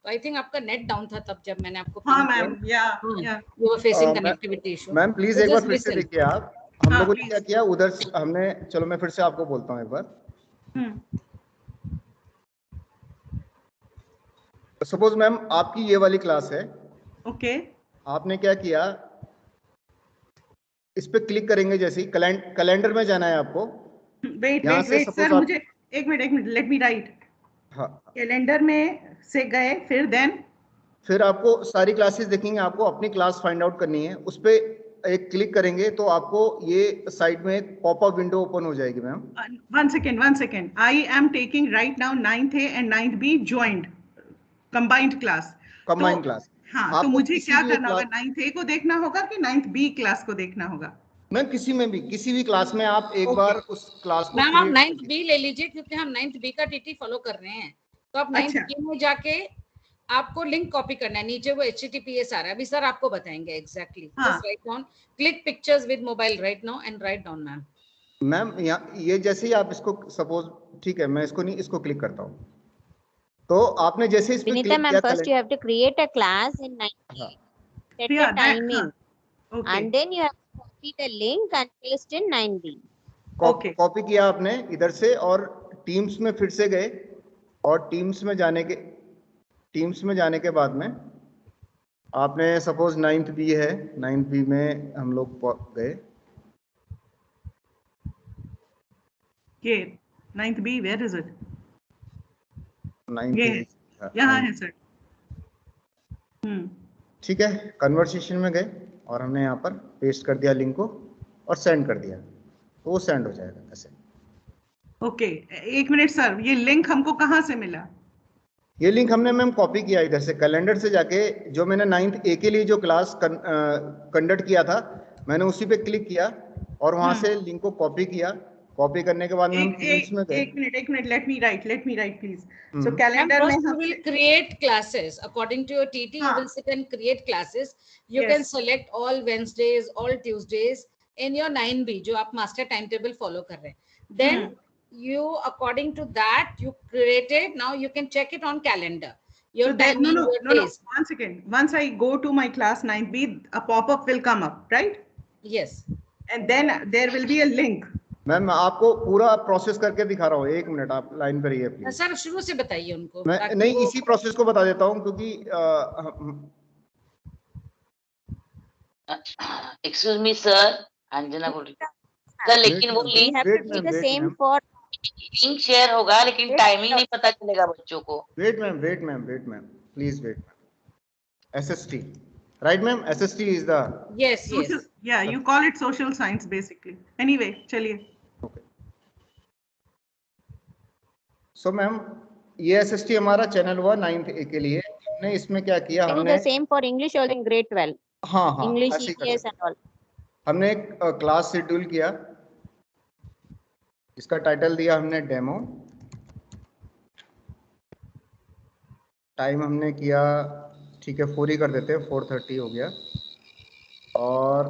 तो आई थिंक आपका नेट डाउन था तब जब मैंने आपको हाँ मैम, या you were facing connectivity issue. Ma'am please एक बार फिर से देखिए आप, हम लोगों ने क्या किया उधर हमने, चलो मैं फिर से आपको बोलता हूँ एक बार। सपोज मैम आपकी ये वाली क्लास है, ओके आपने क्या किया, इस पे क्लिक करेंगे, जैसे ही कैलेंडर में जाना है आपको। वेट सर, मुझे एक मिनट लेट मी राइट। हाँ, कैलेंडर में से गए, फिर आपको सारी क्लासेस देखेंगे, आपको अपनी क्लास फाइंड आउट करनी है, उस पे एक क्लिक करेंगे तो आपको ये साइड में एक पॉपअप विंडो ओपन हो जाएगी ma'am. One second, I am taking right now 9th A and 9th B joined combined class। हाँ, तो मुझे क्या करना होगा, 9th A को देखना होगा कि 9th B क्लास को देखना होगा? मैम किसी भी क्लास में आप एक बार उस क्लास को, मैम आप 9th B ले लीजिए, क्योंकि हम 9th B का टीटी फॉलो कर रहे हैं, तो आप 9th B में जाके आपको लिंक कॉपी करना है, नीचे वो HTTPS आ रहा है, अभी सर आपको बताएंगे exactly. Just write down, click pictures with mobile right now and write down ma'am. Ma'am ये जैसे ही आप इसको सपोज, ठीक है मैं इसको नहीं, इसको क्लिक करता हूँ, तो आपने जैसे इस पे क्लिक किया, first you have to create a class in 9th A, set the timing, and then you have to copy the link and paste in 9th B। Copy किया आपने इधर से, और टीम्स में फिर से गए, और टीम्स में जाने के बाद में आपने सपोज 9th B है, 9th B में हम लोग गए, ये 9th B, where is it? 9th यहाँ है सर। ठीक है, कन्वर्सेशन में गए और हमने यहाँ पर पेस्ट कर दिया लिंक को और सेंड कर दिया, तो वो सेंड हो जाएगा ऐसे। ओके, एक मिनट सर, ये लिंक हमको कहाँ से मिला? ये लिंक हमने मैम कॉपी किया इधर से, कैलेंडर से जाके, जो मैंने 9th A के लिए जो क्लास कंडक्ट किया था, मैंने उसी पे क्लिक किया और वहां से लिंक को कॉपी किया। कॉपी करने के बाद में हम टीम्स में गए। एक minute, let me right please. So calendar में हम will create classes according to your TT। you will sit and create classes, you can select all Wednesdays, all Tuesdays in your 9B जो आप master time table follow कर रहे हैं, then you according to that you created. Now you can check it on calendar. Your So then, timing, no, your days. Once again, once I go to my class 9B, a pop-up will come up, right? Yes. And then there will be a link. Ma'am मैं आपको पूरा process करके दिखा रहा हूँ, एक minute आप line पर रहिए प्लीज। सर शुरू से बताइए उनको। मैं नहीं इसी प्रोसेस को बता देता हूँ क्योंकि एक्सक्यूज मी सर, अंजना बोल रही सर, लेकिन वो लिंक शेयर होगा लेकिन टाइमिंग नहीं पता चलेगा बच्चों को। Wait ma'am please wait. SST, right ma'am? SST is the yes. Yeah, you call it social science basically. Anyway, चलिए। Okay. So ma'am, ये SST हमारा चैनल हुआ 9th A के लिए। हमने इसमें क्या किया, हमने same for English or in grade 12. हाँ English EPS and all. हमने एक क्लास शेड्यूल किया, इसका टाइटल दिया हमने डेमो। टाइम हमने किया, ठीक है 4 ही कर देते हैं, 4:30 हो गया। और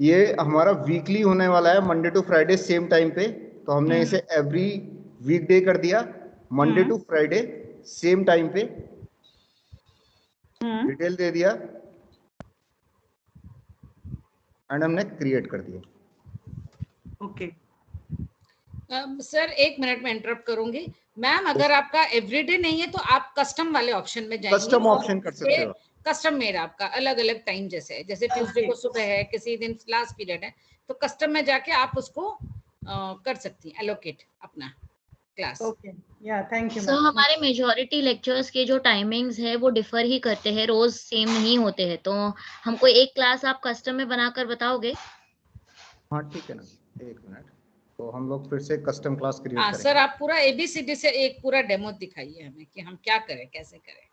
ये हमारा वीकली होने वाला है, Monday to Friday same time पे। तो हमने इसे एवरी वीकडे कर दिया, Monday to Friday same time पे, डिटेल दे दिया एंड हमने क्रिएट कर दिया। ओके सर एक मिनट में इंटरप्ट करूंगी। मैम अगर आपका एवरीडे नहीं है तो आप कस्टम वाले ऑप्शन में जाएंगे, कस्टम ऑप्शन कर सकते हो। कस्टम मेड आपका अलग अलग टाइम जैसे है, जैसे ट्यूसडे को सुबह है, किसी दिन क्लास पीरियड है, तो कस्टम में जाके आप उसको कर सकती हैं एलोकेट अपना क्लास। ओके या थैंक यू। सर हमारे मेजॉरिटी लेक्चर्स के जो टाइमिंग्स है वो डिफर ही करते हैं, रोज सेम नहीं होते हैं, तो हमको एक क्लास आप कस्टम में बनाकर बताओगे? हाँ ठीक है ना, एक मिनट। तो हम लोग फिर से कस्टम क्लास क्रिएट करेंगे। सर आप पूरा ABCD से एक पूरा डेमो दिखाइए हमें कि हम क्या करें, कैसे करें।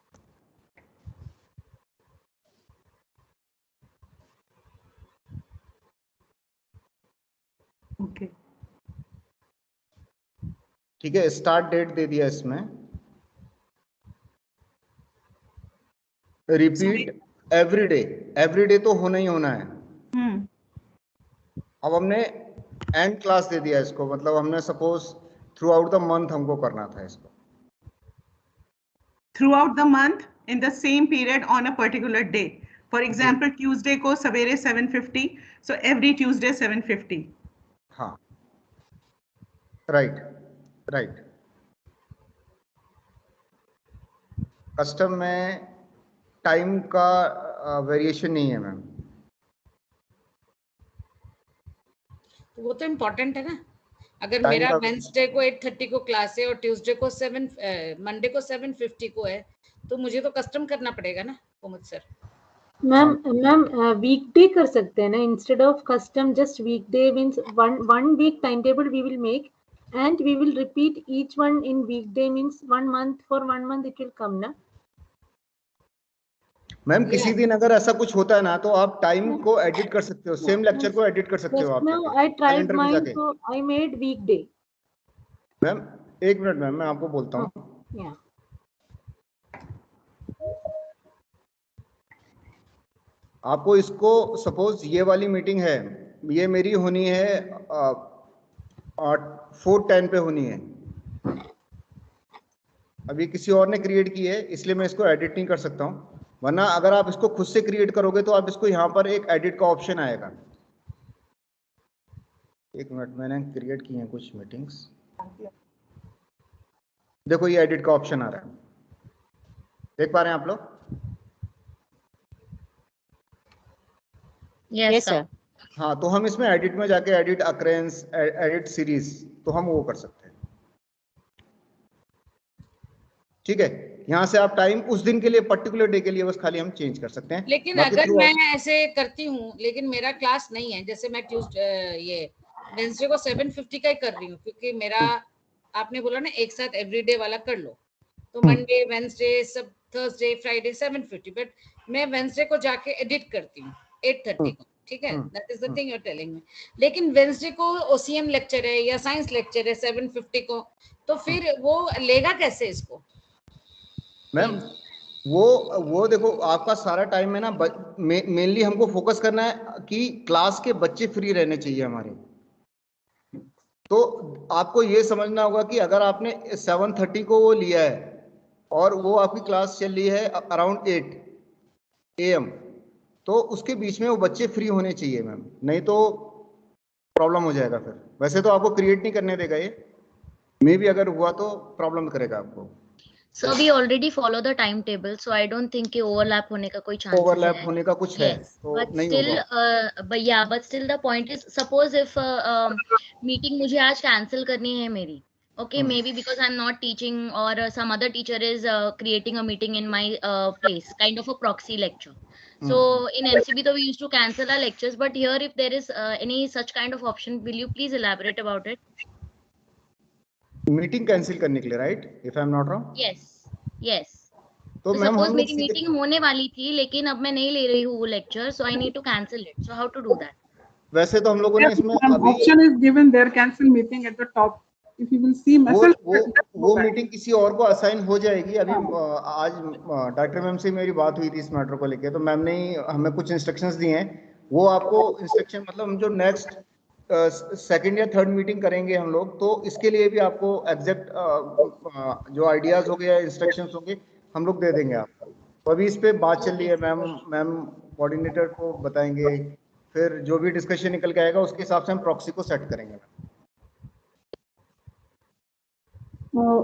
ओके ठीक है, स्टार्ट डेट दे दिया इसमें, रिपीट एवरीडे तो होना ही होना है। अब हमने एंड क्लास दे दिया इसको, मतलब हमने suppose through out the month हमको करना था इसको, through out the month in the same period on a particular day. For example Tuesday को सवेरे 7:50, सो एवरी ट्यूसडे 7:50। हाँ राइट। कस्टम में टाइम का वेरिएशन नहीं है मैम। वो तो इम्पोर्टेंट है ना। अगर मेरा वेंसडे को 8:30 को क्लास है और ट्यूसडे को मंडे को 7:50 को है, तो मुझे तो कस्टम करना पड़ेगा ना कोमल सर। मैम वीकडे कर सकते हैं ना, instead of custom just weekday means one week time table we will make and we will repeat each one in weekday, means 1 month, for 1 month it will come na। Ma'am किसी दिन अगर ऐसा कुछ होता है ना तो आप टाइम को एडिट कर सकते हो, सेम लेक्चर को एडिट कर सकते हो आप। Now I tried mine, so I made weekday। Ma'am एक मिनट मैम, मैं आपको बोलता हूँ। आपको इसको सपोज ये वाली मीटिंग है, ये मेरी होनी है 4:10 पे होनी है। अभी किसी और ने क्रिएट की है इसलिए मैं इसको एडिट नहीं कर सकता हूँ, वरना अगर आप इसको खुद से क्रिएट करोगे तो आप इसको यहाँ पर एक एडिट का ऑप्शन आएगा। एक मिनट, मैंने क्रिएट की हैं कुछ मीटिंग्स, देखो ये एडिट का ऑप्शन आ रहा है, देख पा रहे हैं आप लोग? Yes sir. हाँ, तो हम इसमें एडिट में जाके एडिट अकरेंस, एडिट सीरीज, तो हम वो कर सकते हैं। ठीक है, यहाँ से आप टाइम उस दिन के लिए, पर्टिकुलर डे के लिए बस खाली हम चेंज कर सकते हैं। लेकिन अगर मैं ऐसे करती हूँ लेकिन मेरा क्लास नहीं है, जैसे मैं ये वेंसडे को 7:50 का ही कर रही हूँ, क्योंकि मेरा आपने बोला ना एक साथ एवरीडे वाला कर लो, तो मंडे वेंसडे सब थर्सडे फ्राइडे 7:50, बट मैं वेंसडे को जाके एडिट करती हूँ 8:30 को। ठीक है, that is the thing you are telling me. लेकिन वेंसडे को OCM लेक्चर है या साइंस लेक्चर है 7:50 को, तो फिर वो लेगा कैसे इसको? मैम वो देखो आपका सारा टाइम है ना, मेनली हमको फोकस करना है कि क्लास के बच्चे फ्री रहने चाहिए हमारे। तो आपको ये समझना होगा कि अगर आपने 7:30 को वो लिया है और वो आपकी क्लास चल रही है अराउंड 8 AM, तो उसके बीच में वो बच्चे फ्री होने चाहिए मैम, नहीं तो प्रॉब्लम हो जाएगा फिर। वैसे तो आपको क्रिएट नहीं करने देगा ये, मे भी अगर हुआ तो प्रॉब्लम करेगा आपको। So we already follow the timetable, so I don't think कि overlap होने का कोई chance ओवरलैप होने का कुछ है तो but नहीं still होगा। but still the point is, suppose if meeting मुझे आज cancel करनी है मेरी, okay, maybe because I'm not teaching or some other teacher is creating a meeting in my place, kind of a proxy lecture. So in MCB though we used to cancel our lectures, but here if there is any such kind of option, will you please elaborate about it? Meeting cancel करने के लिए, right? If I am not wrong. Yes. तो ma'am suppose मेरी meeting होने वाली थी लेकिन अब मैं नहीं ले रही हूँ lecture, so I need to cancel it, so how to do that? वैसे तो हम लोगों ने इसमें अभी option is given there, cancel meeting at the top, if you will see message. वो मीटिंग किसी और को असाइन हो जाएगी। अभी आज डॉक्टर मैम से मेरी बात हुई थी इस मैटर को लेके, तो मैम ने हमें कुछ इंस्ट्रक्शंस दिए हैं, वो आपको इंस्ट्रक्शन मतलब हम जो नेक्स्ट सेकंड या थर्ड मीटिंग करेंगे हम लोग, तो इसके लिए भी आपको एग्जैक्ट जो आइडियाज हो गए, इंस्ट्रक्शंस होंगे, हम लोग दे देंगे आपको। तो अभी इस पे बात चल रही है मैम कोऑर्डिनेटर को बताएंगे, फिर जो भी डिस्कशन निकल के आएगा उसके हिसाब से हम प्रॉक्सी को सेट करेंगे।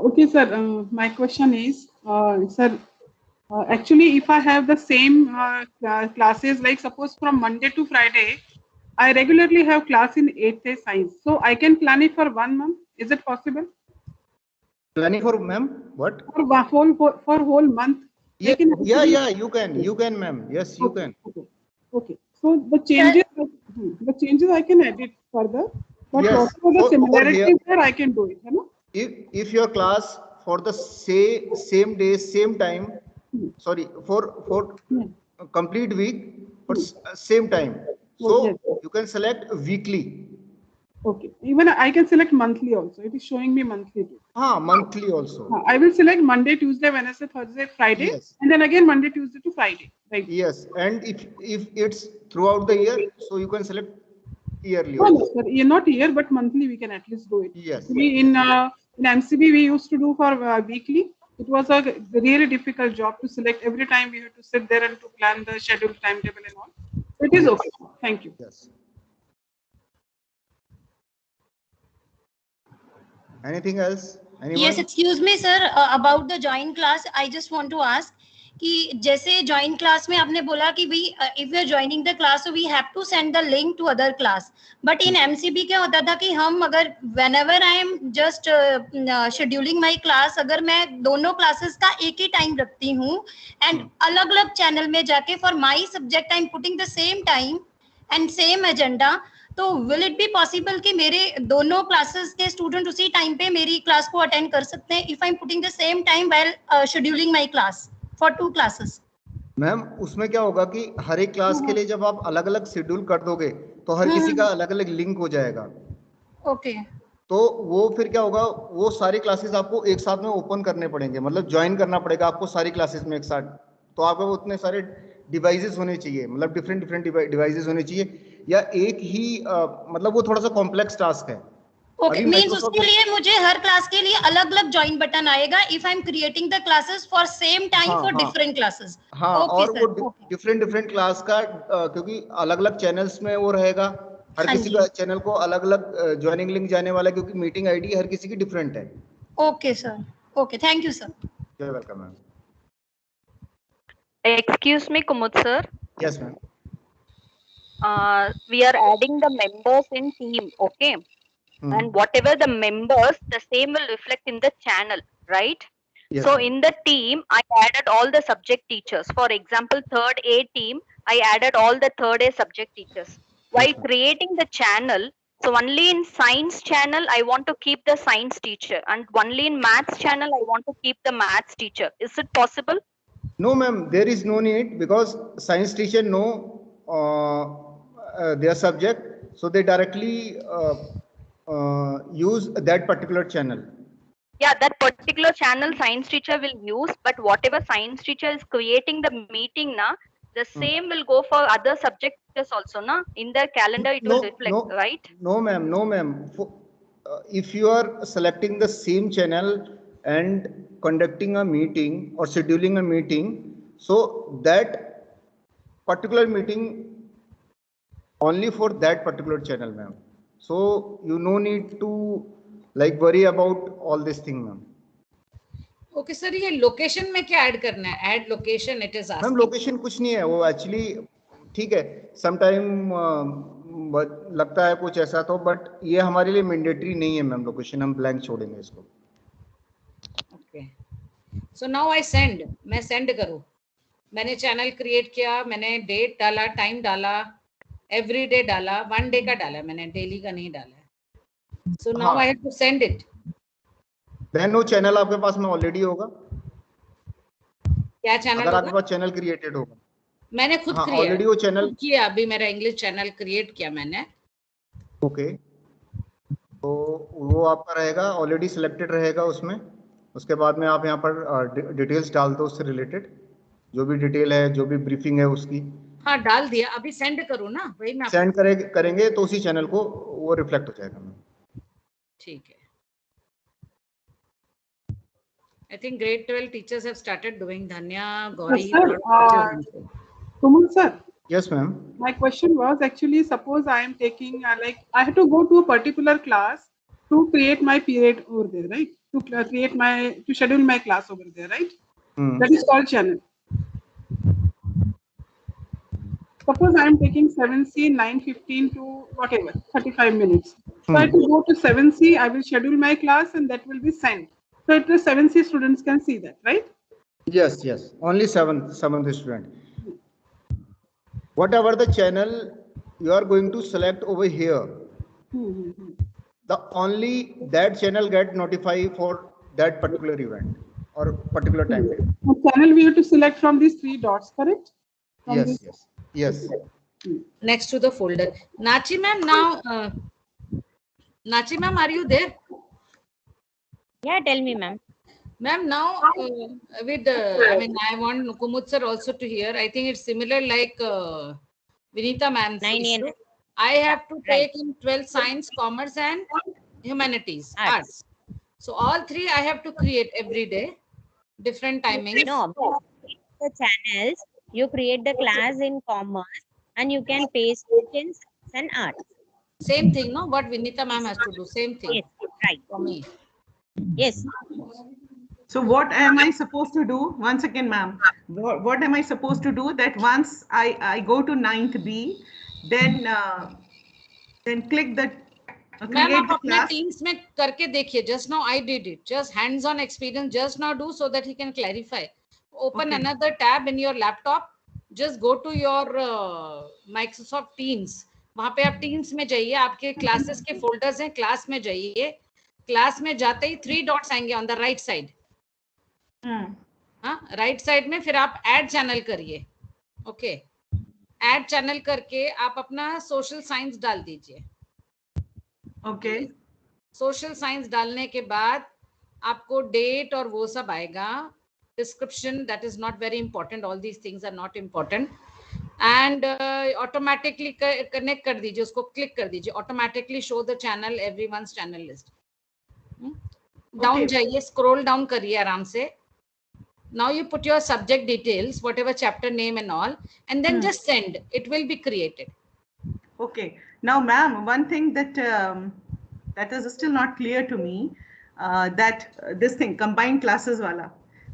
Okay sir, my question is sir, actually if I have the same classes, like suppose from Monday to Friday I regularly have class in 8th science, so I can plan it for 1 month, is it possible? Planning for ma'am what? For whole month? Yeah, you can ma'am, yes you can. Okay, so the changes I can edit further, but yes, for the similarities there I can do it, you know? If your class for the same day, same time, sorry, for complete week but same time, so you can select weekly. Okay, even I can select monthly also, it is showing me monthly too. Monthly also. I will select Monday, Tuesday, Wednesday, Thursday, Friday, yes. And then again Monday, Tuesday to Friday, right? Yes, and if it's throughout the year, so you can select yearly also. No, sir, not year but monthly we can at least do it. Yes. We in MCB we used to do for weekly. It was a really difficult job to select. Every time we had to sit there and to plan the schedule, timetable and all. So it is okay. Thank you. Yes. Anything else? Anyone? Yes, excuse me sir, about the join class I just want to ask कि जैसे join class में आपने बोला कि भाई if we are joining the class so we have to send the link to other class, but in MCB क्या होता था कि हम अगर whenever I am just scheduling my class, अगर मैं दोनों classes का एक ही time रखती हूँ and अलग-अलग channel में जाके for my subject I am putting the same time and same agenda, तो will it be possible कि मेरे दोनों classes के student उसी time पे मेरी class को attend कर सकते हैं if I am putting the same time while scheduling my class for 2 classes? Ma'am उसमें क्या होगा कि हर एक क्लास के लिए जब आप अलग अलग शेड्यूल कर दोगे तो हर किसी का अलग अलग लिंक हो जाएगा। ओके, तो वो फिर क्या होगा, वो सारी क्लासेस आपको एक साथ में ओपन करने पड़ेंगे, मतलब ज्वाइन करना पड़ेगा आपको सारी क्लासेस में एक साथ। तो आपको उतने सारे डिवाइसेस होने चाहिए, मतलब डिफरेंट डिवाइसेस होने चाहिए, या एक ही मतलब वो थोड़ा सा कॉम्प्लेक्स टास्क है। ओके, मींस उसके लिए मुझे हर क्लास के लिए अलग-अलग जॉइन बटन आएगा if I am creating the classes for same time for different classes. और वो डिफरेंट क्लास का क्योंकि अलग-अलग चैनल्स में वो रहेगा, हर किसी का चैनल को अलग-अलग ज्वाइनिंग लिंक जाने वाला है क्योंकि मीटिंग आईडी हर किसी की डिफरेंट है। Okay sir, okay, thank you sir. You are welcome ma'am. Excuse me, Kumud sir. Yes ma'am. We are adding the members in team, okay? And whatever the members, the same will reflect in the channel, right? Yes. So in the team, I added all the subject teachers. For example, third A team, I added all the third A subject teachers. While creating the channel, so only in science channel, I want to keep the science teacher, and only in maths channel, I want to keep the maths teacher. Is it possible? No ma'am, there is no need because science teacher know their subject, so they directly use that particular channel. Yeah, that particular channel science teacher will use, but whatever science teacher is creating the meeting na, the same will go for other subject teachers also na. In their calendar it will reflect, right? No ma'am, no ma'am. if you are selecting the same channel and conducting a meeting or scheduling a meeting, so that particular meeting only for that particular channel, ma'am. So you no need to like worry about all this thing, ma'am. Okay sir, ये location में क्या add करना है? Add location, it is asking. Ma'am location कुछ नहीं है, वो actually ठीक है, समटाइम लगता है कुछ ऐसा तो, बट ये हमारे लिए मैंडेटरी नहीं है मैम लोकेशन, हम ब्लैंक छोड़ेंगे इसको। Okay, so now I send, मैं सेंड करूं, मैंने चैनल क्रिएट किया, मैंने डेट डाला, टाइम डाला, एवरी डे डाला, 1 डे का डाला मैंने, डेली का नहीं डाला। So now I have to send it. Then वो चैनल आपके पास में ऑलरेडी होगा। क्या चैनल? अगर आपके पास चैनल क्रिएटेड होगा। मैंने खुद ऑलरेडी वो चैनल किया, अभी मेरा इंग्लिश चैनल क्रिएट किया मैंने। ओके, तो वो आपका रहेगा, ऑलरेडी सिलेक्टेड रहेगा उसमें। उसके बाद में आप यहाँ पर डिटेल्स डाल दो उससे रिलेटेड, जो भी डिटेल है, जो भी ब्रीफिंग है उसकी। हाँ डाल दिया, अभी सेंड करूँ ना? वही मैं सेंड करेंगे तो उसी चैनल को वो रिफ्लेक्ट हो जाएगा। ठीक है। I think grade 12 teachers have started doing. Dhanya, Gauri. Kumul sir. Yes, ma'am. My question was actually, suppose I am taking like I have to go to a particular class to create my period over there, right? To schedule my class over there, right? That is called channel. Suppose I am taking 7C 9:15 to whatever 35 minutes. So I have to go to 7C. I will schedule my class and that will be sent. So the 7C students can see that, right? Yes, yes. Only seventh student. Whatever the channel you are going to select over here, the only that channel get notified for that particular event or particular time. The channel we have to select from these 3 dots, correct? Yes, yes, yes. Next to the folder. Nachi ma'am, now, Nachi ma'am, are you there? Yeah, tell me, ma'am. Ma'am, now with I mean, I want Kumud sir also to hear. I think it's similar like Vinita ma'am's issue. I have to take in 12 science, commerce, and humanities, arts. So all 3 I have to create every day, different timings. No, the channels you create the class in commerce, and you can paste it in science and arts. Same thing, no? What Vinita ma'am has to do, same thing. Yes, right. For me. Yes. So what am I supposed to do? Once again, ma'am, what am I supposed to do? That once I go to 9th B, then click the create the class. Teams में करके देखिए. Just now I did it. Just hands-on experience. Just now do so that he can clarify. Open another tab in your laptop. Just go to your Microsoft Teams. वहाँ पे आप Teams में जाइए. आपके classes के folders हैं. Class में जाइए. क्लास में जाते ही 3 डॉट्स आएंगे ऑन द राइट साइड। हाँ, राइट साइड में फिर आप ऐड चैनल करिए। ओके, ऐड चैनल करके आप अपना सोशल साइंस डाल दीजिए। ओके, सोशल साइंस डालने के बाद आपको डेट और वो सब आएगा, description, that is not very important, all these things are not important. And automatically connect कर दीजिए, उसको क्लिक कर दीजिए, automatically show the channel, everyone's channel list. Down जाइए, स्क्रॉल डाउन करिए आराम से। Now you put your subject details, whatever chapter name and all, and then just send. It will be created. Okay. Now, ma'am, one thing that that is still not clear to me, that this thing combined classes wala,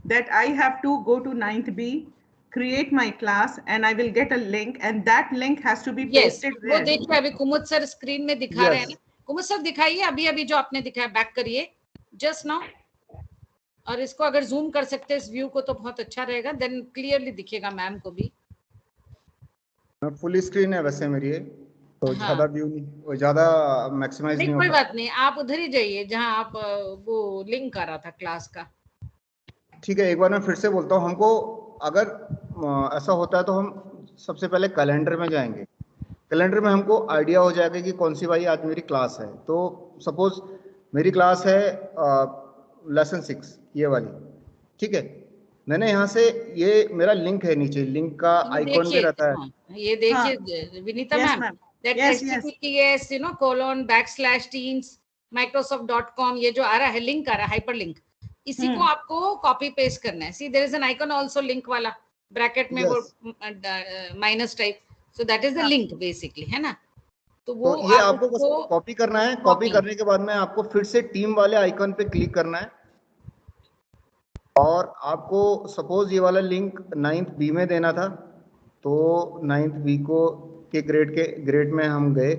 that I have to go to 9th B, create my class, and I will get a link, and that link has to be pasted there. वो देखिए अभी कुमुद sir screen में दिखा रहे हैं। कुमुद sir दिखाइए अभी जो आपने दिखाया, बैक करिए just now, और इसको अगर जूम कर सकते हैं इस व्यू को तो बहुत अच्छा रहेगा, देन क्लियरली दिखेगा मैम को भी। फुल स्क्रीन है वैसे मेरी, तो ज्यादा व्यू नहीं, ज्यादा मैक्सिमाइज नहीं होता। कोई बात नहीं, आप उधर ही जाइए जहां आप वो लिंक कर रहा था क्लास का। ठीक है, एक बार मैं फिर से बोलता हूँ, हमको अगर ऐसा होता है तो हम सबसे पहले कैलेंडर में जाएंगे। कैलेंडर में हमको आइडिया हो जाएगा कि कौन सी भाई आज मेरी क्लास है। तो सपोज मेरी क्लास है लेसन 6 ये वाली, ठीक है। मैंने यहाँ से, ये मेरा लिंक है, नीचे लिंक का आइकॉन भी रहता है। ये देखिए Vinita ma'am, that https, you know, : teens microsoft.com, ये जो आ रहा है लिंक आ रहा है हाइपर लिंक, इसी को आपको कॉपी पेस्ट करना है. See there is an icon also link वाला, ब्रैकेट में वो minus type, so that is the link basically, है ना. तो वो ये आपको बस कॉपी करना है. कॉपी करने के बाद में आपको फिर से टीम वाले आइकन पे क्लिक करना है और आपको सपोज ये वाला लिंक 9th B में देना था, तो 9th B को के ग्रेड में हम गए.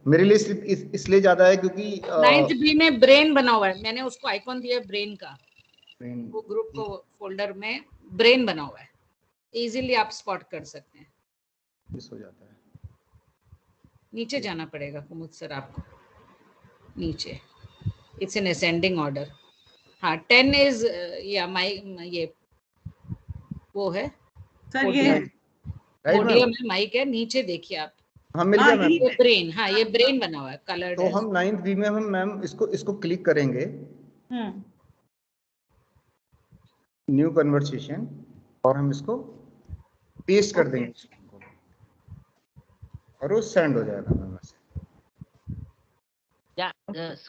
मेरे लिए इसलिए ज्यादा है क्योंकि 9th B में ब्रेन बना हुआ है, मैंने उसको आइकॉन दिया ब्रेन का, वो ग्रुप को फोल्डर में ब्रेन बना हुआ है, इजीली आप स्पॉट कर सकते हैं. मिस हो जाता है. नीचे जाना पड़ेगा कुमुद सर आपको, नीचे इट्स इन असेंडिंग ऑर्डर. हाँ 10 इज या ये वो है सर, ये पोडियम में माइक है, नीचे देखिए आप. हाँ मिल गया मैम. ये ब्रेन, हाँ ये ब्रेन बना हुआ है कलर. तो हम 9th B में हम मैम इसको क्लिक करेंगे, न्यू कन्वर्सेशन, और हम इसको पेस्ट कर देंगे और वो सेंड हो जाएगा मैम.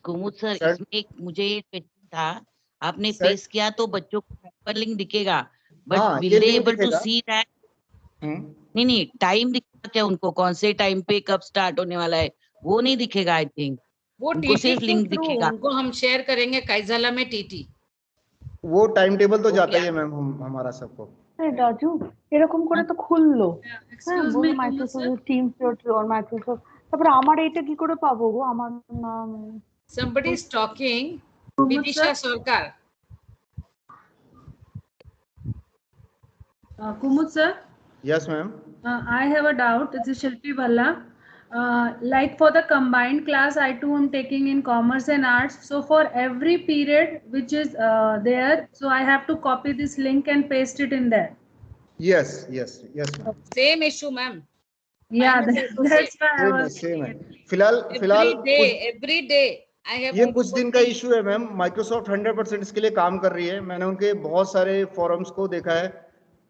कुमुद सर, इसमें मुझे क्वेश्चन था, आपने पेस्ट किया तो बच्चों को हाइपर लिंक दिखेगा, but will they able to see that? नहीं टाइम दिखेगा क्या उनको, कौन से टाइम पे कब स्टार्ट होने वाला है, वो नहीं दिखेगा. आई थिंक वो उनको सिर्फ लिंक दिखेगा. उनको हम शेयर करेंगे काइजाला में टीटी. वो टाइम टेबल तो जाता ही है मैम हमारा सबको. রাজু এরকম করে তো খুললো, হ্যাঁ মাইক্রোসফট টিমস আর মাইক্রোসফট, তারপরে আমার এটা কি করে পাবো গো? আমার নাম somebody is talking. Vidisha Sarkar. Kumud sir. Yes ma'am. I have a doubt. This is Shilpi Bhalla. Like for the combined class, I too am taking in commerce and arts. So for every period which is there, so I have to copy this link and paste it in there. Yes ma'am. Same issue ma'am. Yeah, that's why I was same है. फिलहाल every day I have. ये कुछ दिन का issue है ma'am. Microsoft 100% इसके लिए काम कर रही है. मैंने उनके बहुत सारे फोरम्स को देखा है,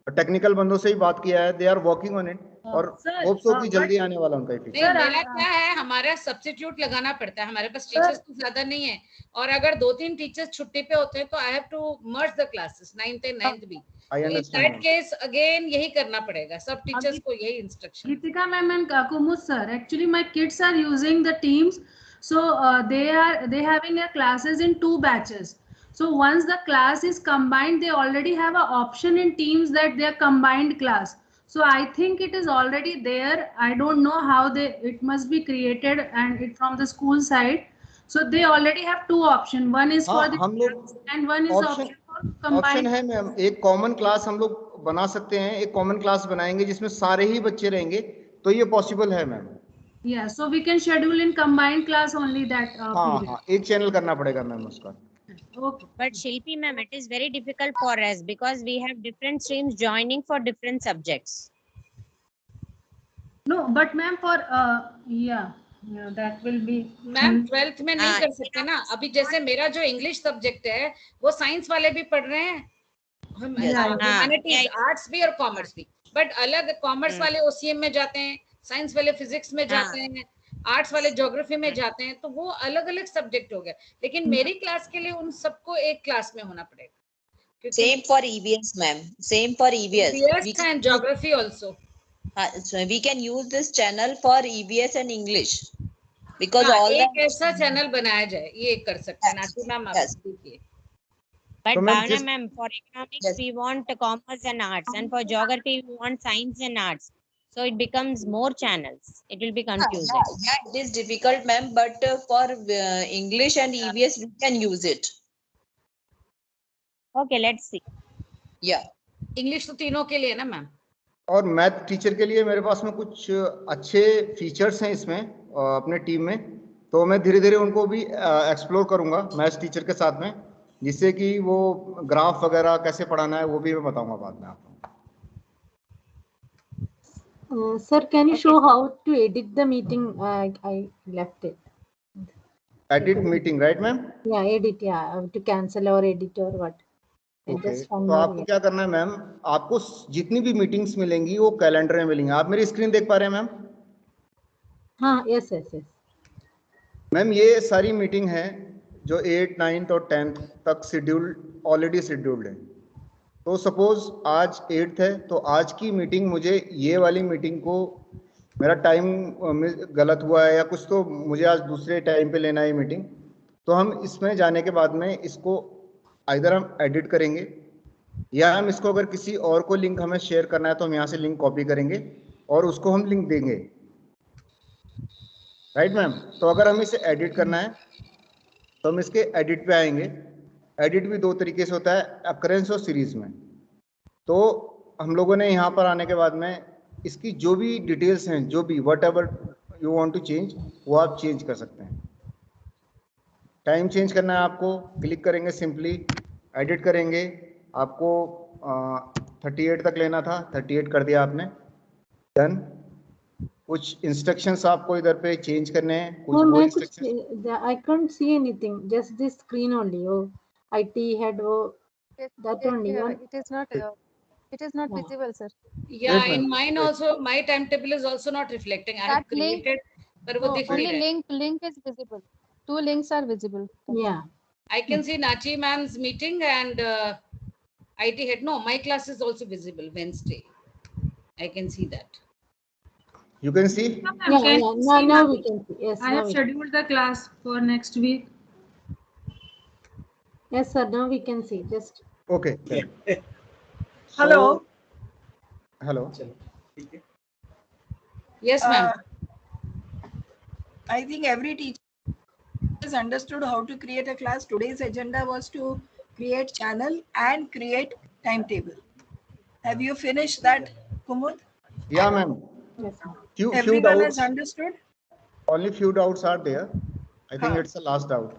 टेक्निकल बंदों से ही बात किया है. They are working on it और होप सो कि जल्दी आने वाला उनका फिक्स. मेरा क्या है, हमारा सब्स्टिट्यूट लगाना पड़ता है, हमारे पास टीचर्स तो ज्यादा नहीं है, और अगर 2-3 टीचर्स छुट्टी पे होते हैं तो I have to merge the classes 9th and 9th B. In that case again यही करना पड़ेगा, सब टीचर्स को यही instruction. Kritika ma'am and Kumud sir, actually my kids are using the Teams, so they having a classes in 2 batches. So once the class is combined, they already have an option in Teams that they are combined class. So I think it is already there. I don't know how it must be created, and it from the school side. So they already have 2 options. One is for the class and one is option for combined. Option है ma'am. एक common class हम लोग बना सकते हैं, एक common class बनाएंगे जिसमें सारे ही बच्चे रहेंगे, तो ये पॉसिबल है ma'am. Yeah, so we can schedule in combined class only that. हाँ, एक चैनल करना पड़ेगा मैम उसका. Okay. But Shilpi ma'am, it is very difficult for us because we have different streams joining for different subjects. No, but ma'am for yeah, that will be. Ma'am 12th में नहीं कर सकते ना. अभी जैसे मेरा जो इंग्लिश सब्जेक्ट है वो साइंस वाले भी पढ़ रहे हैं, ह्यूमैनिटीज आर्ट्स भी और कॉमर्स भी, बट अलग कॉमर्स वाले OCM में जाते हैं, साइंस वाले फिजिक्स में जाते हैं, आर्ट्स वाले ज्योग्राफी में जाते हैं, तो वो अलग अलग सब्जेक्ट हो गए. लेकिन मेरी क्लास के लिए उन सबको एक क्लास में होना पड़ेगा. Same for EVS ma'am. Same for EVS. EVS and geography also. So we can use this channel for EVS and English because all एक ऐसा चैनल बनाया जाए, ये कर सकते हैं. नाची मैम आप देखिए. But Bhavna ma'am, for economics we want commerce and arts, and for geography we want science and arts. So it becomes more channels. It will be confusing. Yeah, it is difficult, ma'am. But for English and EVS, we can use it. Okay, let's see. Yeah. English तो तीनों के लिए ना ma'am. और math teacher के लिए मेरे पास में कुछ अच्छे फीचर्स हैं इसमें अपने टीम में, तो मैं धीरे धीरे उनको भी एक्सप्लोर करूंगा मैथ टीचर के साथ में, जिससे कि वो ग्राफ वगैरह कैसे पढ़ाना है वो भी मैं बताऊंगा बाद में आपको. Sir, can you show how to edit the meeting? I left it. Edit meeting, right, ma'am? Yeah, edit. Yeah, to cancel or edit or what. Okay. तो आपको क्या करना है मैम, आपको जितनी भी मीटिंग्स मिलेंगी वो कैलेंडर में मिलेंगी. आप मेरी स्क्रीन देख पा रहे हैं मैम? हाँ, yes. मैम ये सारी मीटिंग है जो 8, 9 और 10 तक ऑलरेडी शेड्यूल्ड है। तो सपोज आज 8 है तो आज की मीटिंग मुझे ये वाली मीटिंग को मेरा टाइम गलत हुआ है या कुछ, तो मुझे आज दूसरे टाइम पे लेना है मीटिंग, तो हम इसमें जाने के बाद में इसको आइदर हम एडिट करेंगे या हम इसको अगर किसी और को लिंक हमें शेयर करना है तो हम यहाँ से लिंक कॉपी करेंगे और उसको हम लिंक देंगे। Right ma'am? तो अगर हमें इसे एडिट करना है तो हम इसके एडिट पे आएंगे। एडिट भी दो तरीके से होता है, अकरेंस और सीरीज में। तो हम लोगों ने यहाँ पर आने के बाद में इसकी जो भी डिटेल्स हैं, जो भी whatever you want to change, वो आप चेंज कर सकते हैं। टाइम चेंज करना है आपको, क्लिक करेंगे, सिंपली एडिट करेंगे। आपको 38 तक लेना था, 38 कर दिया आपने, डन। कुछ इंस्ट्रक्शंस आपको इधर पे चेंज करने हैं, कुछ वो instructions. I can't see anything, just this screen only. Oh, IT head, oh, that only. It is not visible, sir. Yeah, in mine also, my timetable is also not reflecting. I have created, but वो दिख नहीं रहा है. Link is visible. 2 links are visible. Yeah. I can see Nachi ma'am's meeting and IT head. No, my class is also visible Wednesday. I can see that. You can see? Now we can see. Yes. I have scheduled the class for next week. Yes, sir. Now we can see. Just. Okay. Hello. Hello. Yes, ma'am. I think every teacher has understood how to create a class. Today's agenda was to create channel and create timetable. Have you finished that, Kumud? Yeah, ma'am. Yes, few everyone doubts, has understood? Only few doubts are there. I think it's the last doubt.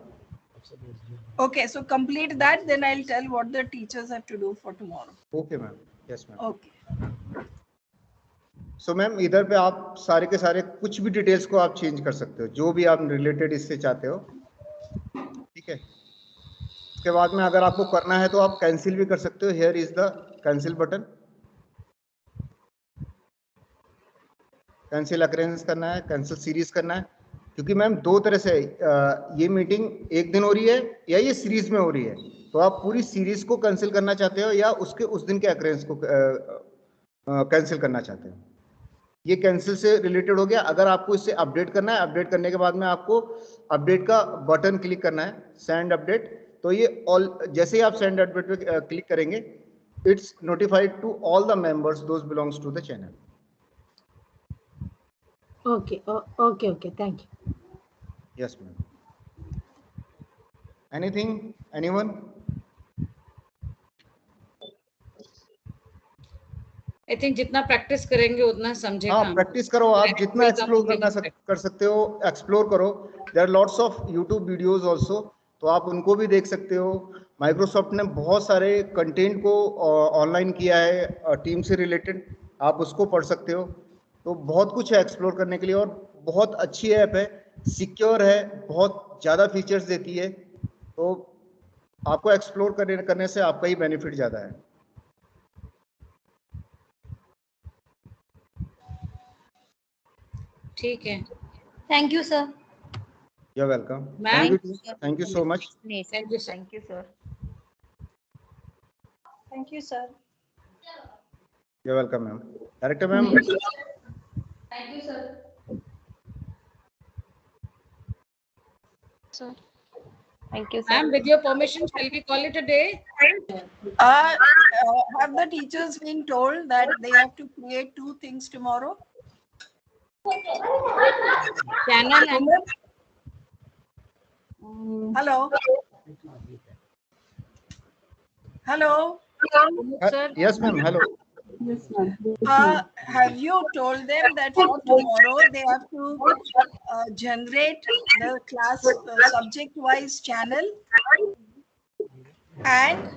Okay, so complete that, then I'll tell what the teachers have to do for tomorrow. Okay, ma'am. Yes, ma'am. Okay. So, ma'am, इधर पे आप सारे के सारे कुछ भी details को आप चेंज कर सकते हो, जो भी आप रिलेटेड इससे चाहते हो, ठीक है। उसके बाद में अगर आपको करना है तो आप कैंसिल भी कर सकते हो। Here is the cancel button. Cancel occurrence करना है, कैंसिल सीरीज करना है, क्योंकि मैम दो तरह से ये मीटिंग एक दिन हो रही है या ये सीरीज में हो रही है। तो आप पूरी सीरीज को कैंसिल करना चाहते हो या उसके उस दिन के अकरेंस को कैंसिल करना चाहते हो। ये कैंसिल से रिलेटेड हो गया। अगर आपको इससे अपडेट करना है, अपडेट करने के बाद में आपको अपडेट का बटन क्लिक करना है, सेंड अपडेट। तो ये ऑल, जैसे ही आप सेंड अपडेट पे क्लिक करेंगे, it's notified to all the members those belongs to the channel. Okay. Thank you. Yes, ma'am. Anything? Anyone? I think जितना प्रैक्टिस करेंगे उतना समझेगा। हाँ, प्रैक्टिस करो आप, जितना एक्सप्लोर कर सकते हो एक्सप्लोर करो। There are lots of YouTube videos also, तो आप उनको भी देख सकते हो। माइक्रोसॉफ्ट ने बहुत सारे कंटेंट को ऑनलाइन किया है टीम से रिलेटेड, आप उसको पढ़ सकते हो। तो बहुत कुछ है एक्सप्लोर करने के लिए और बहुत अच्छी ऐप है, सिक्योर है, बहुत ज़्यादा फीचर्स देती है। तो आपको एक्सप्लोर करने से आपका ही बेनिफिट ज़्यादा है। ठीक है, thank you sir. You are welcome. Thank you so much. Thank you sir. Thank you, sir. You are welcome ma'am. Director ma'am. Thank you, sir. Sir. Thank you, sir. Ma'am, with your permission, shall we call it a day? Have the teachers been told that they have to create 2 things tomorrow? Channel and Hello. Hello. Yes, ma'am. Hello. Yes, ma'am. Have you told them that for tomorrow they have to generate the class subject-wise channel and